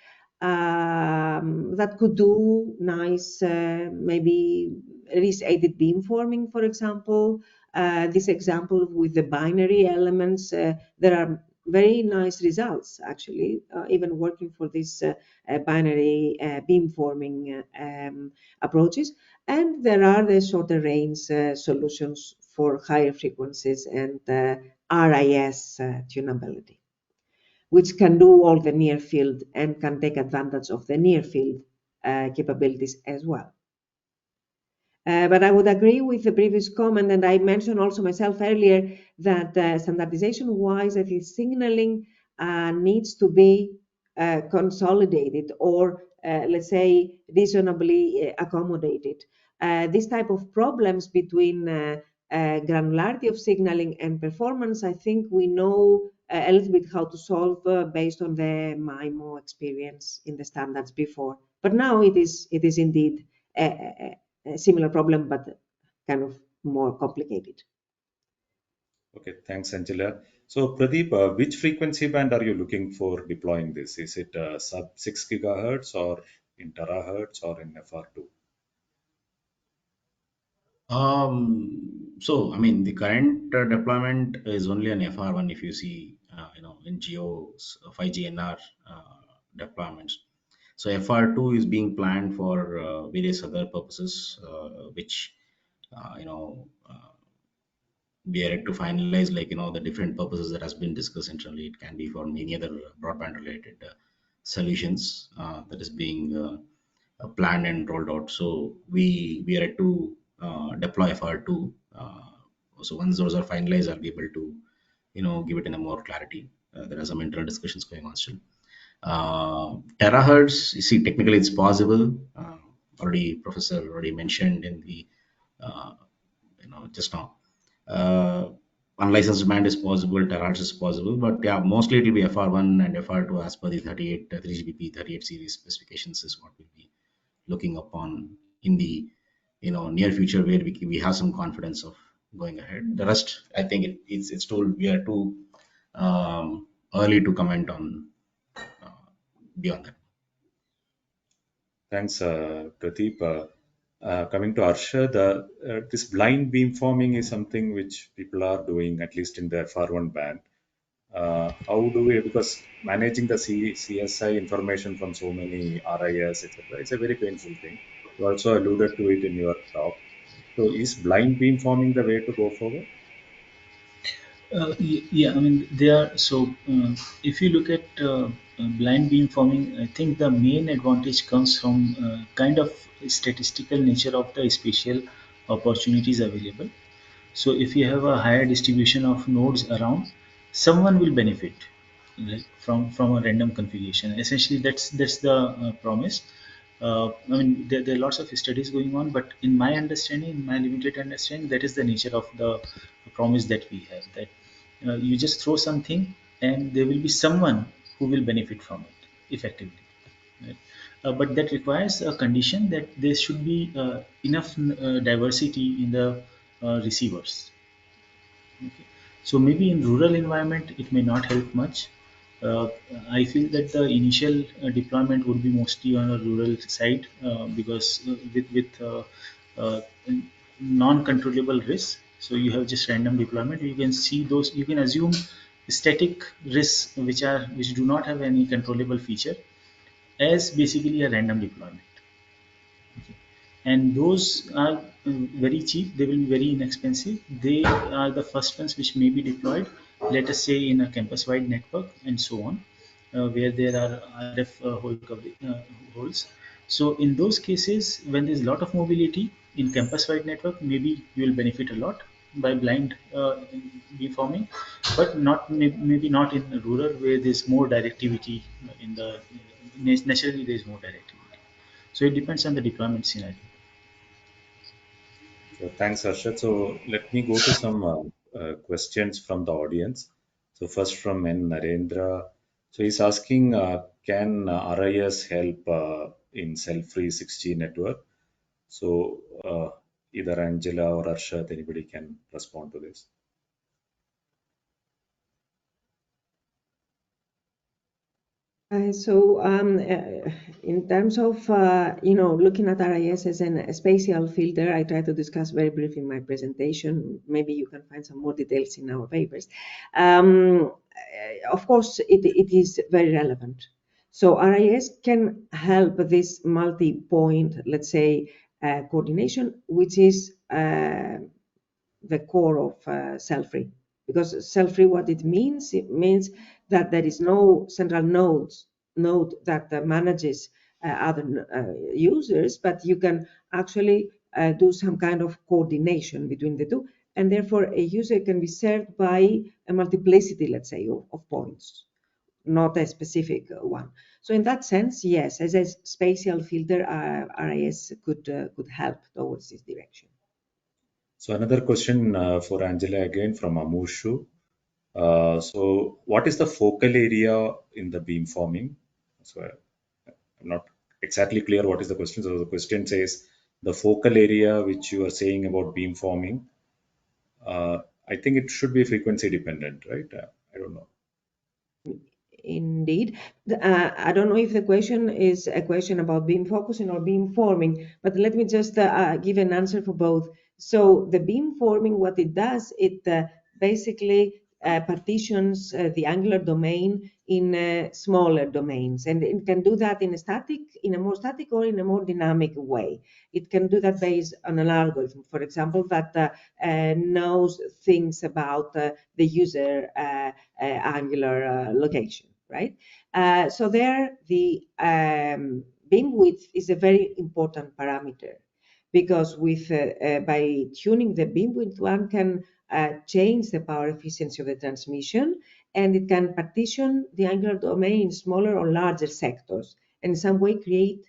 that could do nice, maybe RIS-aided beamforming, for example. This example with the binary elements, there are very nice results, actually, even working for these binary beamforming approaches. And there are the shorter range solutions for higher frequencies and RIS tunability, which can do all the near field and can take advantage of the near field capabilities as well. But I would agree with the previous comment, and I mentioned also myself earlier that standardization-wise, I think signaling needs to be consolidated or, let's say, reasonably accommodated. This type of problems between granularity of signaling and performance, I think we know a little bit how to solve based on the MIMO experience in the standards before. But now it is indeed a similar problem, but kind of more complicated. Okay, thanks, Angela. So, Pradeep, which frequency band are you looking for deploying this? Is it sub 6 gigahertz or in terahertz or in FR2? So, I mean, the current deployment is only an FR1 if you see in GEOs, 5G NR deployments. So FR2 is being planned for various other purposes, which uh, you know uh, we are yet to finalize, like the different purposes that has been discussed internally. It can be for many other broadband related solutions that is being planned and rolled out. So we are yet to deploy FR2. So once those are finalized, I'll be able to give it in a more clarity. There are some internal discussions going on still. Terahertz, you see, technically it's possible. Already, Professor already mentioned in the uh, just now. Uh, Unlicensed band is possible, terahertz is possible, but yeah, mostly it will be FR1 and FR2 as per the 38 3GPP 38 series specifications is what we'll be looking upon in the near future, where we have some confidence of going ahead. The rest, I think it's told we are too early to comment on beyond that. Thanks, Pradeep. Coming to Arshad, this blind beamforming is something which people are doing, at least in the FR1 band. How do we, because managing the CSI information from so many RIS, etc., it's a very painful thing. You also alluded to it in your talk. So is blind beamforming the way to go forward? Yeah, I mean, they are so. If you look at blind beam forming, I think the main advantage comes from kind of statistical nature of the spatial opportunities available. So if you have a higher distribution of nodes around, someone will benefit, like from a random configuration. Essentially, that's the promise. I mean, there are lots of studies going on, but in my understanding, in my limited understanding, that is the nature of the promise that we have. That you just throw something, and there will be someone who will benefit from it effectively. Right? But that requires a condition that there should be enough diversity in the receivers. Okay. So maybe in rural environment it may not help much. Uh, I feel that the initial deployment would be mostly on a rural side because with uh, non-controllable risks. So you have just random deployment. You can see those. You can assume static risks which do not have any controllable feature as basically a random deployment. Okay. And those are very cheap. They will be very inexpensive. They are the first ones which may be deployed, let us say, in a campus wide network and so on, where there are RF hole coverage, holes. So in those cases, when there's a lot of mobility in campus wide network, maybe you will benefit a lot by blind beamforming, but not maybe not in rural where there's more directivity in the naturally there's more directivity. So it depends on the deployment scenario. So thanks, Arshad. So let me go to some questions from the audience. So first from N. Narendra. So he's asking, can RIS help in cell-free 6G network? So either Angela or Arshad, anybody can respond to this. In terms of looking at RIS as a spatial filter, I try to discuss very briefly in my presentation. Maybe you can find some more details in our papers. Of course, it is very relevant. So RIS can help this multi-point, let's say, coordination, which is the core of cell-free. Because cell-free, what it means that there is no central node that manages other users, but you can actually do some kind of coordination between the two, and therefore a user can be served by a multiplicity, let's say, of points, not a specific one. So in that sense, yes, as a spatial filter, RIS could help towards this direction. So another question for Angela again from Amushu. So what is the focal area in the beamforming? So I'm not exactly clear what is the question. So the question says the focal area which you are saying about beamforming. I think it should be frequency dependent, right? I don't know. Indeed. I don't know if the question is a question about beam focusing or beam forming, but let me just give an answer for both. So the beam forming, what it does, it basically partitions the angular domain in smaller domains, and it can do that in a more static or in a more dynamic way. It can do that based on an algorithm, for example, that knows things about the user angular location, right? So there, the beam width is a very important parameter, because by tuning the beam width, one can change the power efficiency of the transmission, and it can partition the angular domain in smaller or larger sectors, and in some way create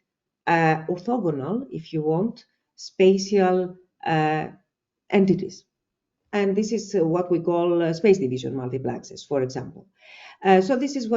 orthogonal, if you want, spatial entities. And this is what we call space division multiplexes, for example. So this is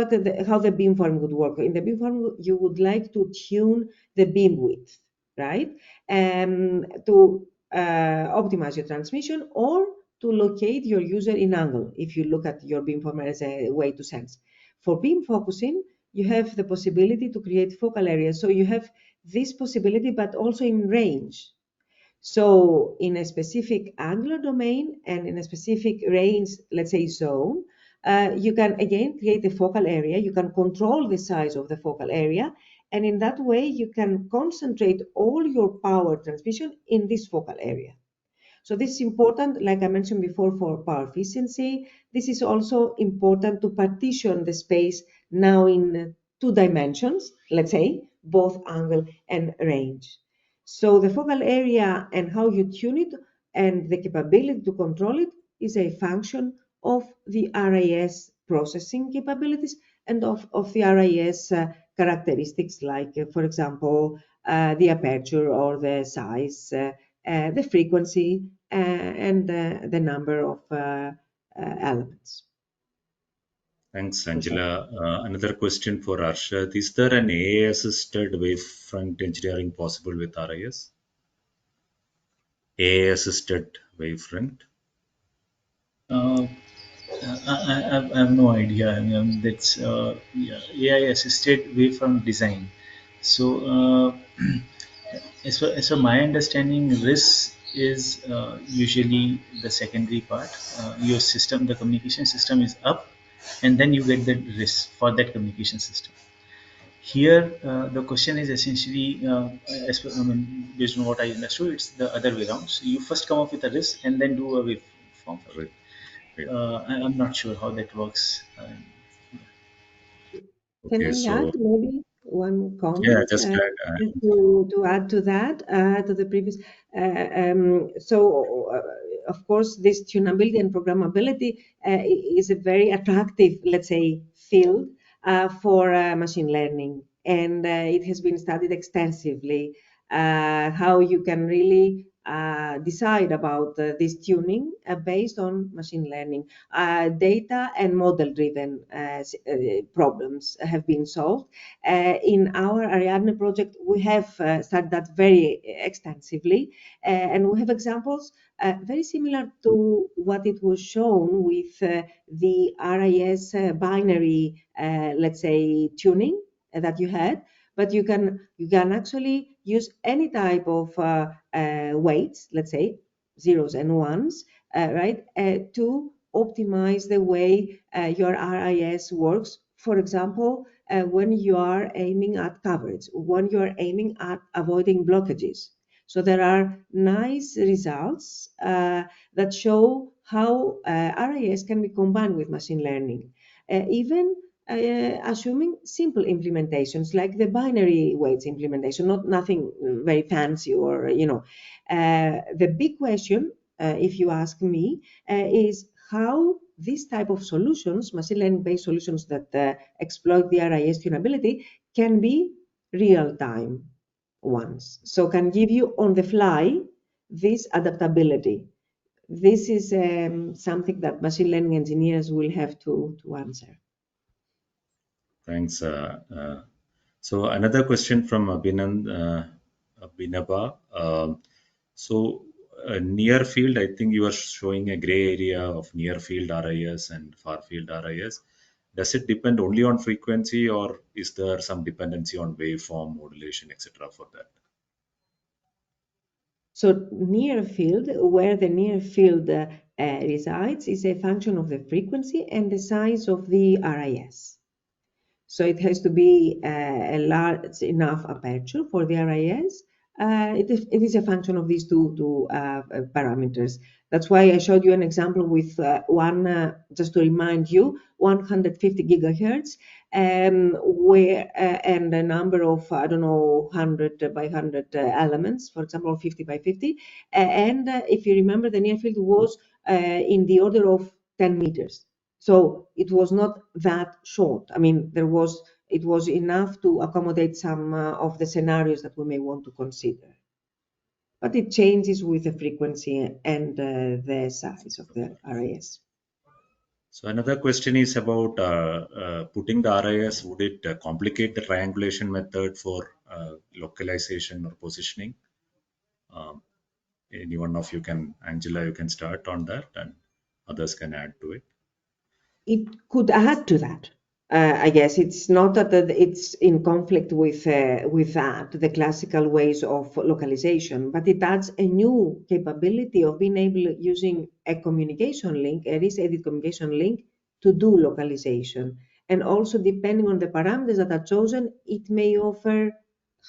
how the beamform would work. In the beamform, you would like to tune the beam width, right? To optimize your transmission, or to locate your user in angle, if you look at your beamformer as a way to sense. For beam focusing, you have the possibility to create focal areas. So you have this possibility, but also in range. So in a specific angular domain and in a specific range, let's say zone, you can again create a focal area. You can control the size of the focal area. And in that way, you can concentrate all your power transmission in this focal area. So this is important, like I mentioned before, for power efficiency. This is also important to partition the space now in 2 dimensions, let's say, both angle and range. So the focal area and how you tune it and the capability to control it is a function of the RIS processing capabilities and of the RIS characteristics, like, for example, the aperture or the size, the frequency, and the number of elements. Thanks, Angela. Another question for Arshad. Is there an AI-assisted wavefront engineering possible with RIS? AI-assisted wavefront? Uh, I have no idea. I mean, that's yeah, AI assisted wavefront design. So, as for my understanding, RIS is usually the secondary part. Your system, the communication system is up, and then you get the RIS for that communication system. Here, the question is essentially, I mean, based on what I understood, it's the other way around. So you first come up with a RIS and then do a waveform. Right. Right. I'm not sure how that works. Can Okay, I add so maybe one yeah, comment just add. to add to that, to the previous? Of course, this tunability and programmability is a very attractive, let's say, field for machine learning. And it has been studied extensively, how you can really decide about this tuning based on machine learning. Data and model-driven problems have been solved. In our Ariadne project, we have studied that very extensively, and we have examples very similar to what it was shown with the RIS binary, let's say, tuning that you had. But you can actually use any type of weights, let's say zeros and ones, right, to optimize the way your RIS works. For example, when you are aiming at coverage, when you are aiming at avoiding blockages. So there are nice results that show how RIS can be combined with machine learning. Even assuming simple implementations like the binary weights implementation, nothing very fancy or, the big question, if you ask me, is how this type of solutions, machine learning based solutions that exploit the RIS tunability, can be real time ones. So can give you on the fly this adaptability. This is something that machine learning engineers will have to answer. Thanks. So another question from Abhinaba. Near field, I think you are showing a gray area of near field RIS and far field RIS. Does it depend only on frequency, or is there some dependency on waveform modulation, etc. for that? So near field, where the near field resides, is a function of the frequency and the size of the RIS. So it has to be a large enough aperture for the RIS. It is a function of these two parameters. That's why I showed you an example with just to remind you, 150 gigahertz, where and a number of, I don't know, 100 by 100 elements, for example, 50 by 50. And if you remember, the near field was in the order of 10 meters. So it was not that short. I mean, it was enough to accommodate some of the scenarios that we may want to consider. But it changes with the frequency and the size of the RIS. So another question is about putting the RIS. Would it complicate the triangulation method for localization or positioning? Any one of you can, Angela, you can start on that, and others can add to it. It could add to that. I guess it's not that it's in conflict with that, the classical ways of localization, but it adds a new capability of being able, using a communication link, a RIS-edit communication link, to do localization. And also, depending on the parameters that are chosen, it may offer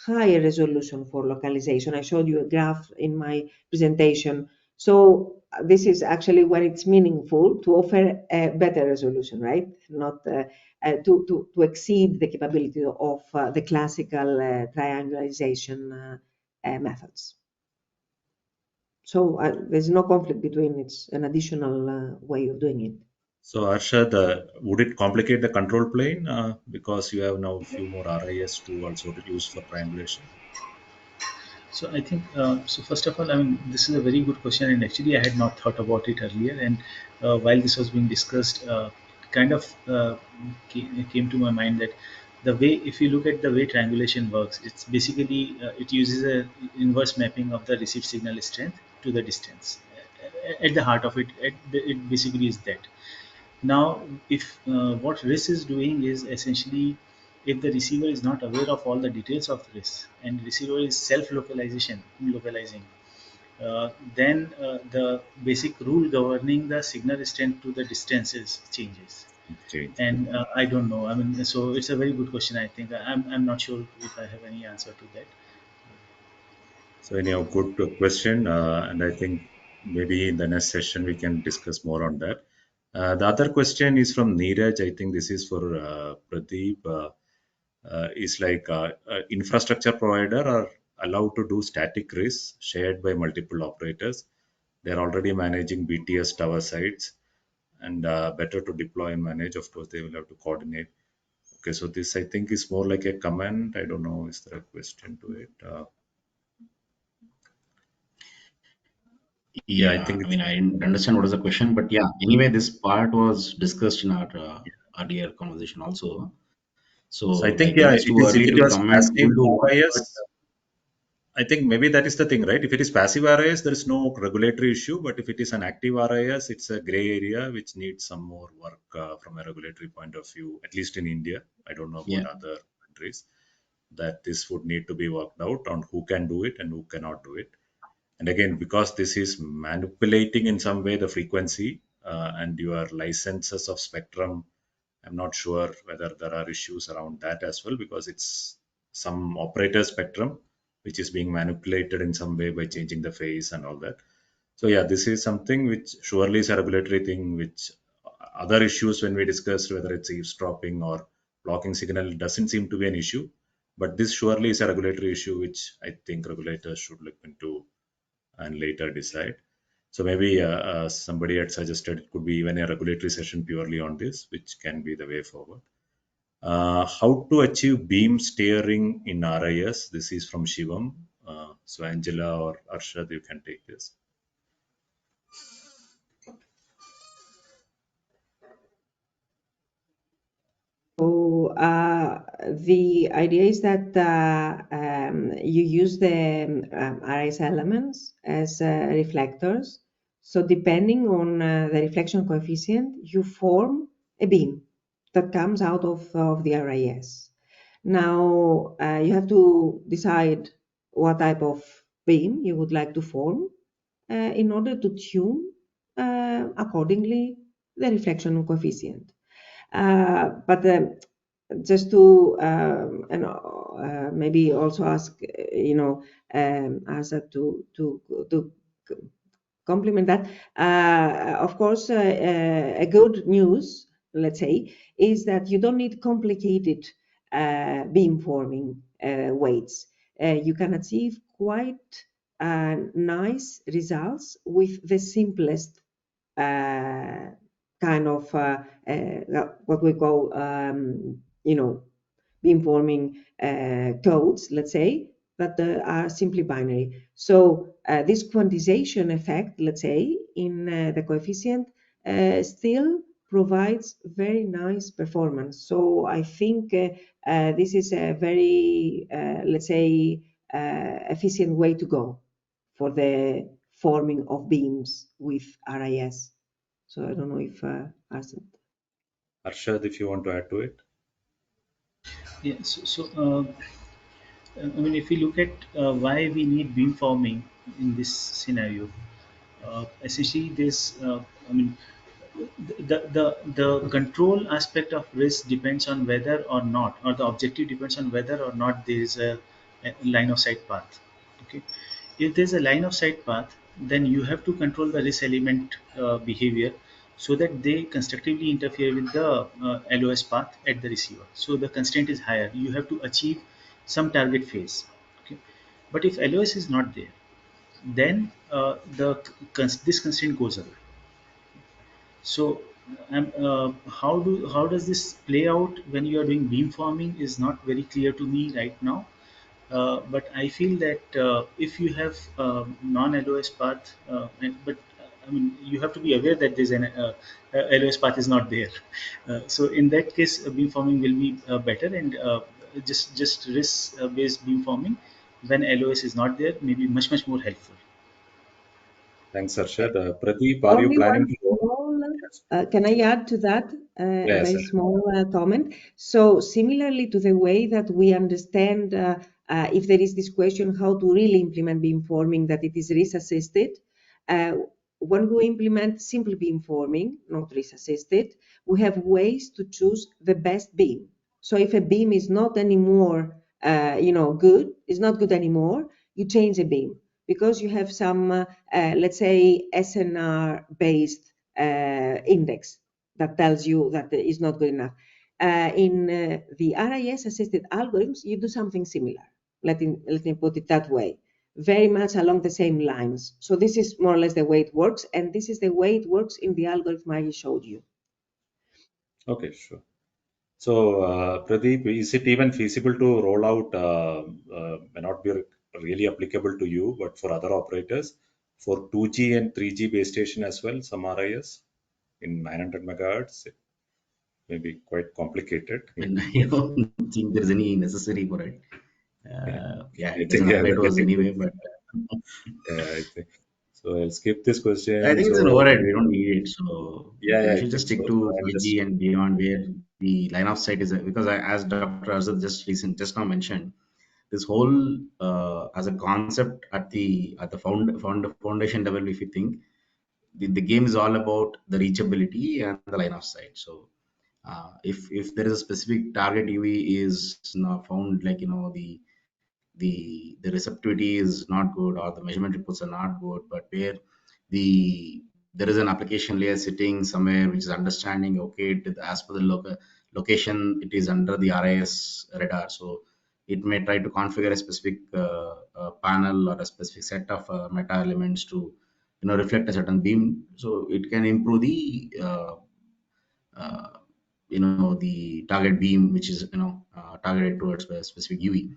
higher resolution for localization. I showed you a graph in my presentation. So this is actually where it's meaningful to offer a better resolution, right? Not to exceed the capability of the classical triangularization methods. So there's no conflict between. It's an additional way of doing it. So Arshad, would it complicate the control plane because you have now a few more RIS to also use for triangulation? So I think, so first of all, I mean, this is a very good question, and actually I had not thought about it earlier. And while this was being discussed, kind of came to my mind that the way, if you look at the way triangulation works, it's basically, it uses a inverse mapping of the received signal strength to the distance. At the heart of it, it basically is that. Now, if what RIS is doing is essentially, if the receiver is not aware of all the details of RIS and receiver is localizing, then the basic rule governing the signal strength to the distances changes. Okay. And I don't know. I mean, so it's a very good question. I think I'm not sure if I have any answer to that. So anyhow, good question, and I think maybe in the next session we can discuss more on that. The other question is from Neeraj. I think this is for Pradeep. Is like infrastructure provider are allowed to do static RIS shared by multiple operators. They're already managing BTS tower sites, and better to deploy and manage. Of course, they will have to coordinate. Okay, so this I think is more like a comment. I don't know, is there a question to it? Yeah, I think I mean, I didn't understand what is the question, but yeah, anyway, this part was discussed in our earlier conversation also. so. I So I think think yeah, it's it too is. If early it to was comment who passive will do what, but RIS, I think maybe that is the thing, right? If it is passive RIS, there is no regulatory issue. But if it is an active RIS, it's a gray area which needs some more work from a regulatory point of view, at least in India. I don't know yeah, about other countries, that this would need to be worked out on who can do it and who cannot do it. And again, because this is manipulating in some way the frequency and your licenses of spectrum, I'm not sure whether there are issues around that as well, because it's some operator spectrum which is being manipulated in some way by changing the phase and all that. So yeah, this is something which surely is a regulatory thing, which other issues when we discussed whether it's eavesdropping or blocking signal doesn't seem to be an issue. But this surely is a regulatory issue which I think regulators should look into and later decide. So maybe somebody had suggested it could be even a regulatory session purely on this, which can be the way forward. How to achieve beam steering in RIS? This is from Shivam. So Angela or Arshad, you can take this. So the idea is that you use the RIS elements as reflectors. So depending on the reflection coefficient, you form a beam that comes out of the RIS. Now you have to decide what type of beam you would like to form in order to tune accordingly the reflection coefficient. But just to maybe also ask, Asa to complement that. Of course, a good news, let's say, is that you don't need complicated beamforming weights. You can achieve quite nice results with the simplest kind of what we call, beamforming codes, let's say, that are simply binary. So this quantization effect, let's say, in the coefficient still provides very nice performance. So I think this is a very, let's say, efficient way to go for the forming of beams with RIS. So I don't know if Arsen. Arshad, if you want to add to it. Yeah, I mean, if we look at why we need beamforming in this scenario, essentially this, I mean, the control aspect of risk depends on whether or not, or the objective depends on whether or not there is a line of sight path. Okay, if there's a line of sight path, then you have to control the risk element behavior so that they constructively interfere with the LOS path at the receiver. So the constraint is higher. You have to achieve some target phase. Okay, but if LOS is not there, then this constraint goes away. So, how does this play out when you are doing beamforming is not very clear to me right now. But I feel that if you have non-LOS path, but I mean you have to be aware that there's an LOS path is not there. So in that case, beamforming will be better, and just risk based beamforming when LOS is not there may be much more helpful. Thanks, Arshad. Pradeep, are you Only planning one to go? small, Yes. can I add to that a Yes, very sir. small comment? So similarly to the way that we understand if there is this question how to really implement beamforming, that it is risk-assisted, when we implement simple beamforming, not risk-assisted, we have ways to choose the best beam. So if a beam is not anymore, good, is not good anymore, you change the beam because you have some, let's say, SNR-based index that tells you that is not good enough. In the RIS-assisted algorithms, you do something similar. Let me put it that way, very much along the same lines. So this is more or less the way it works, and this is the way it works in the algorithm I showed you. Okay, sure. So, Pradeep, is it even feasible to roll out, may not be really applicable to you, but for other operators, for 2G and 3G base station as well, some RIS in 900 megahertz? It may be quite complicated. And I don't think there's any necessary for it. Yeah, I it doesn't think, yeah, apply we're to us getting anyway, but yeah, I think. So I'll skip this I question. think it's an So, overhead. We don't need it. So yeah, we I should just think so. stick So to I'm 5G just, and beyond where the line of sight is, because as Dr. Azad just now mentioned, this whole as a concept at the foundation level, if you think the game is all about the reachability and the line of sight. So if there is a specific target UV is not found, like the receptivity is not good or the measurement reports are not good, but where there is an application layer sitting somewhere which is understanding, okay, as per the location it is under the RIS radar, so it may try to configure a specific panel or a specific set of meta elements to reflect a certain beam, so it can improve the uh, the target beam which is targeted towards a specific UV.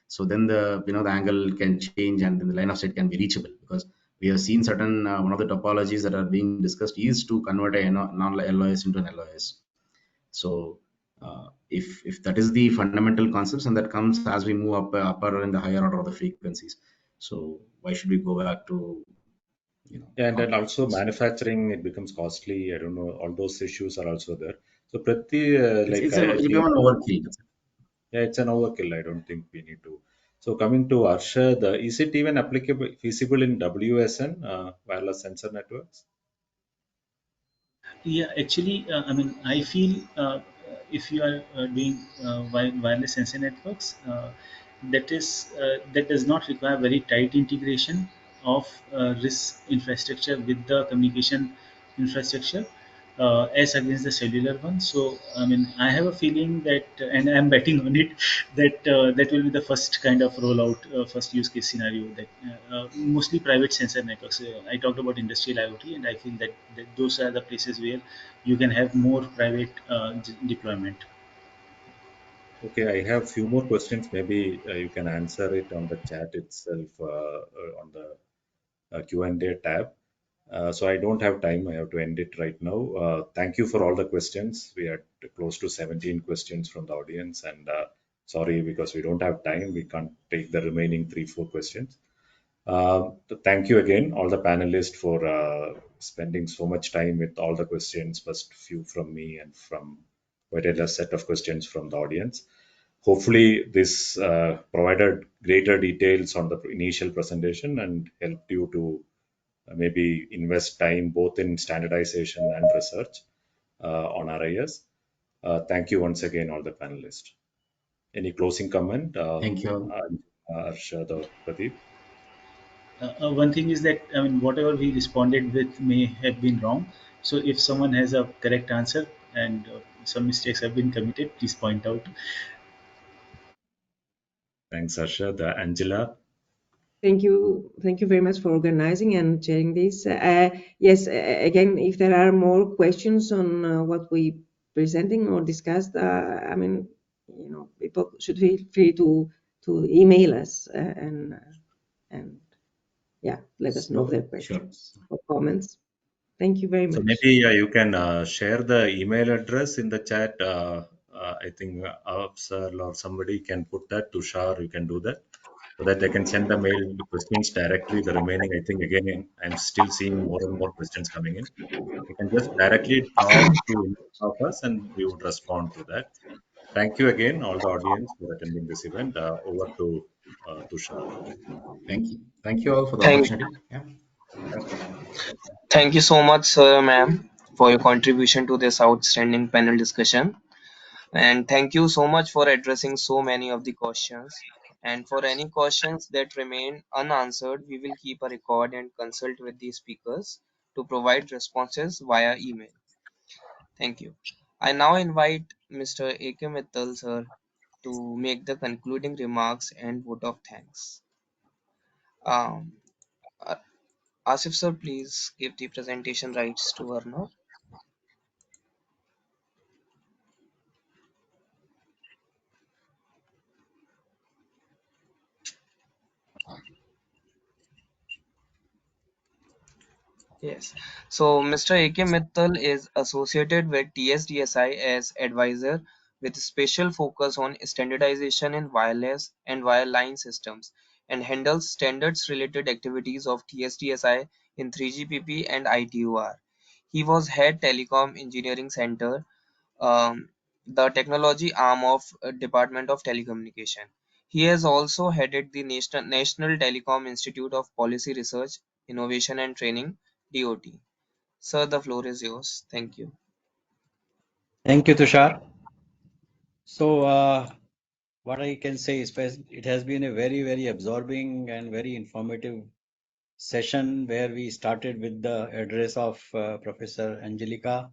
So then the angle can change and then the line of sight can be reachable, because we have seen certain one of the topologies that are being discussed is to convert a non-LOS into an LOS. So if that is the fundamental concepts, and that comes as we move upper and the higher order of the frequencies, so why should we go back to yeah, and then also complex? manufacturing, it becomes costly. I don't know, all those issues are also there. So, Prati, It's like it's an I it think, become an overkill. yeah, it's an overkill. I don't think we need to. So coming to Arshad, is it even applicable, feasible in WSN, wireless sensor networks? Yeah, actually, I mean, I feel if you are doing wireless sensor networks, that does not require very tight integration of RIS infrastructure with the communication infrastructure as against the cellular one. So, I mean, I have a feeling that, and I'm betting on it, that that will be the first kind of rollout, first use case scenario that mostly private sensor networks. I talked about industrial IoT, and I feel that those are the places where you can have more private deployment. Okay, I have few more questions. Maybe you can answer it on the chat itself, on the Q&A tab. So I don't have time. I have to end it right now. Thank you for all the questions. We had close to 17 questions from the audience, and sorry because we don't have time. We can't take the remaining 3-4 questions. Thank you again, all the panelists, for spending so much time with all the questions. First few from me and from quite a set of questions from the audience. Hopefully, this provided greater details on the initial presentation and helped you to maybe invest time both in standardization and research on RIS. Thank you once again, all the panelists. Any closing comment? Thank you. Arshad or Pradeep? One thing is that, I mean, whatever we responded with may have been wrong. So if someone has a correct answer and some mistakes have been committed, please point out. Thanks, Arshad. Angela? Thank you. Thank you very much for organizing and sharing this. Yes, again, if there are more questions on what we presenting or discussed, I mean, people should feel free to email us and yeah, let us know their questions or comments. Thank you very So much. maybe you can share the email address in the chat. I think Afsal or somebody can put that. Tushar, you can do that, so that they can send the mail the questions directly. The remaining, I think, again, I'm still seeing more and more questions coming in. You can just directly talk to any of us and we would respond to that. Thank you again, all the audience, for attending this event. Over to Tushar. Thank you. Thank you all for the Thank, opportunity. Yeah. thank you so much, sir, ma'am, for your contribution to this outstanding panel discussion. And thank you so much for addressing so many of the questions. And for any questions that remain unanswered, we will keep a record and consult with the speakers to provide responses via email. Thank you. I now invite Mr. A.K. Mittal, sir, to make the concluding remarks and vote of thanks. Um, uh, Asif, sir, please give the presentation rights to Arnav. Yes. So Mr. A.K. Mittal is associated with TSDSI as advisor with special focus on standardization in wireless and wireline systems and handles standards related activities of TSDSI in 3GPP and ITUR. He was head Telecom Engineering Center, um, the technology arm of Department of Telecommunication. He has also headed the National Telecom Institute of Policy Research, Innovation and Training, DOT. Sir, the floor is yours. Thank you. Thank you, Tushar. So, what I can say is it has been a very, very absorbing and very informative session where we started with the address of Professor Angelica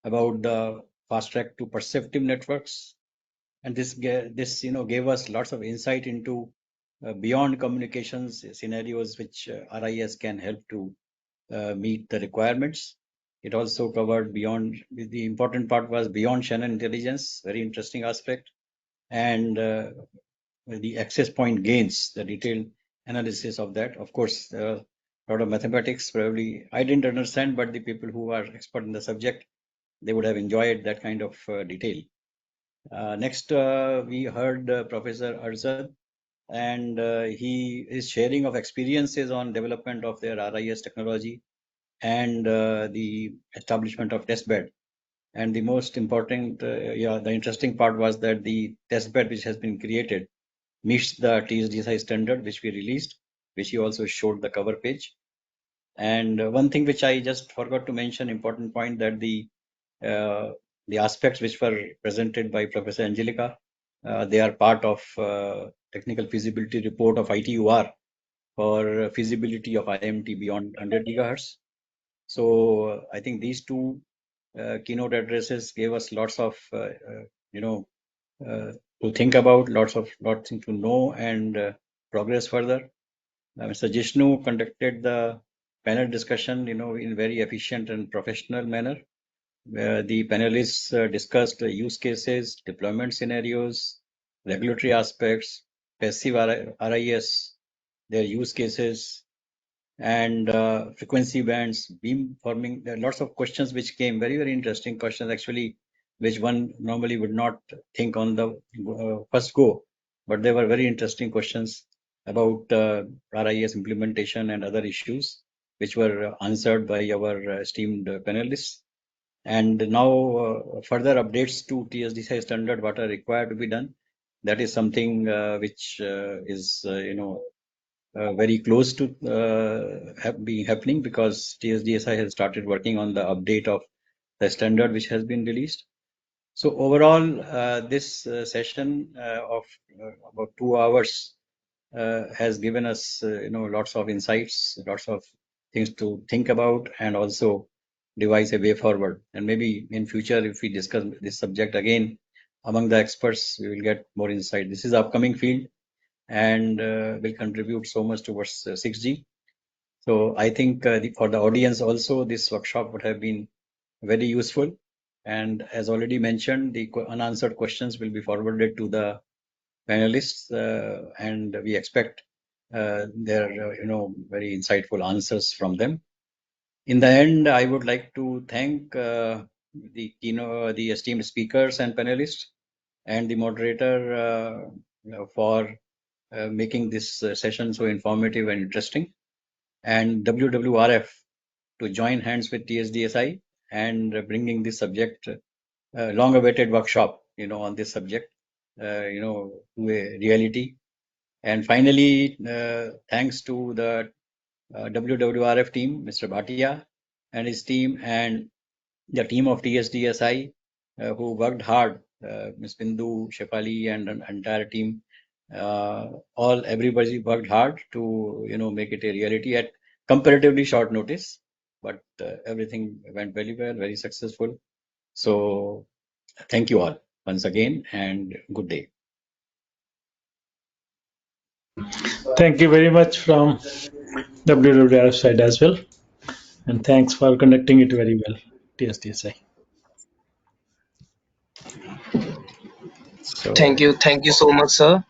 about the fast track to perceptive networks, and this gave us lots of insight into beyond communications scenarios which RIS can help to meet the requirements. It also covered beyond, the important part was beyond Shannon intelligence, very interesting aspect, and the access point gains, the detailed analysis of that. Of course, a lot of mathematics probably I didn't understand, but the people who are expert in the subject, they would have enjoyed that kind of detail. Next, we heard Professor Arzad, and he is sharing of experiences on development of their RIS technology and the establishment of testbed. And the most important, the interesting part was that the testbed which has been created meets the TSDSI standard which we released, which you also showed the cover page. And one thing which I just forgot to mention, important point, that the aspects which were presented by Professor Angelica, they are part of technical feasibility report of ITUR for feasibility of IMT beyond 100 gigahertz. So I think these two keynote addresses gave us lots of to think about, lots to know and progress further. Mr. Jishnu conducted the panel discussion, in very efficient and professional manner, where the panelists discussed use cases, deployment scenarios, regulatory aspects, passive RIS, their use cases, and frequency bands, beam forming. There are lots of questions which came, very, very interesting questions actually, which one normally would not think on the first go, but they were very interesting questions about RIS implementation and other issues, which were answered by our esteemed panelists. And now further updates to TSDSI standard, what are required to be done. That is something which is, very close to being happening, because TSDSI has started working on the update of the standard which has been released. So overall, this session of about 2 hours has given us, lots of insights, lots of things to think about, and also devise a way forward. And maybe in future, if we discuss this subject again among the experts, we will get more insight. This is upcoming field, and will contribute so much towards 6G. So I think for the audience also, this workshop would have been very useful. And as already mentioned, the unanswered questions will be forwarded to the panelists, and we expect their very insightful answers from them. In the end, I would like to thank the esteemed speakers and panelists, and the moderator for making this session so informative and interesting, and WWRF to join hands with TSDSI and bringing this subject, long-awaited workshop, on this subject, to a reality. And finally, thanks to the WWRF team, Mr. Bhatia and his team, and the team of TSDSI who worked hard, Ms. Bindu, Shefali, and an entire team. Everybody worked hard to make it a reality at comparatively short notice, but everything went very well, very successful. So thank you all once again, and good day. Thank you very much from WWRF side as well, and thanks for conducting it very well, TSDSI. So Thank you so much, sir.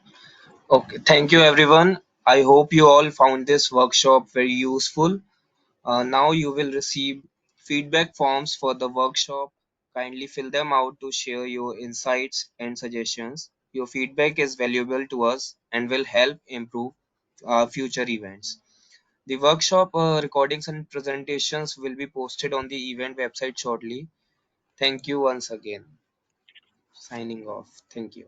Okay, thank you everyone. I hope you all found this workshop very useful. Now you will receive feedback forms for the workshop. Kindly fill them out to share your insights and suggestions. Your feedback is valuable to us and will help improve future events. The workshop recordings and presentations will be posted on the event website shortly. Thank you once again. Signing off. Thank you.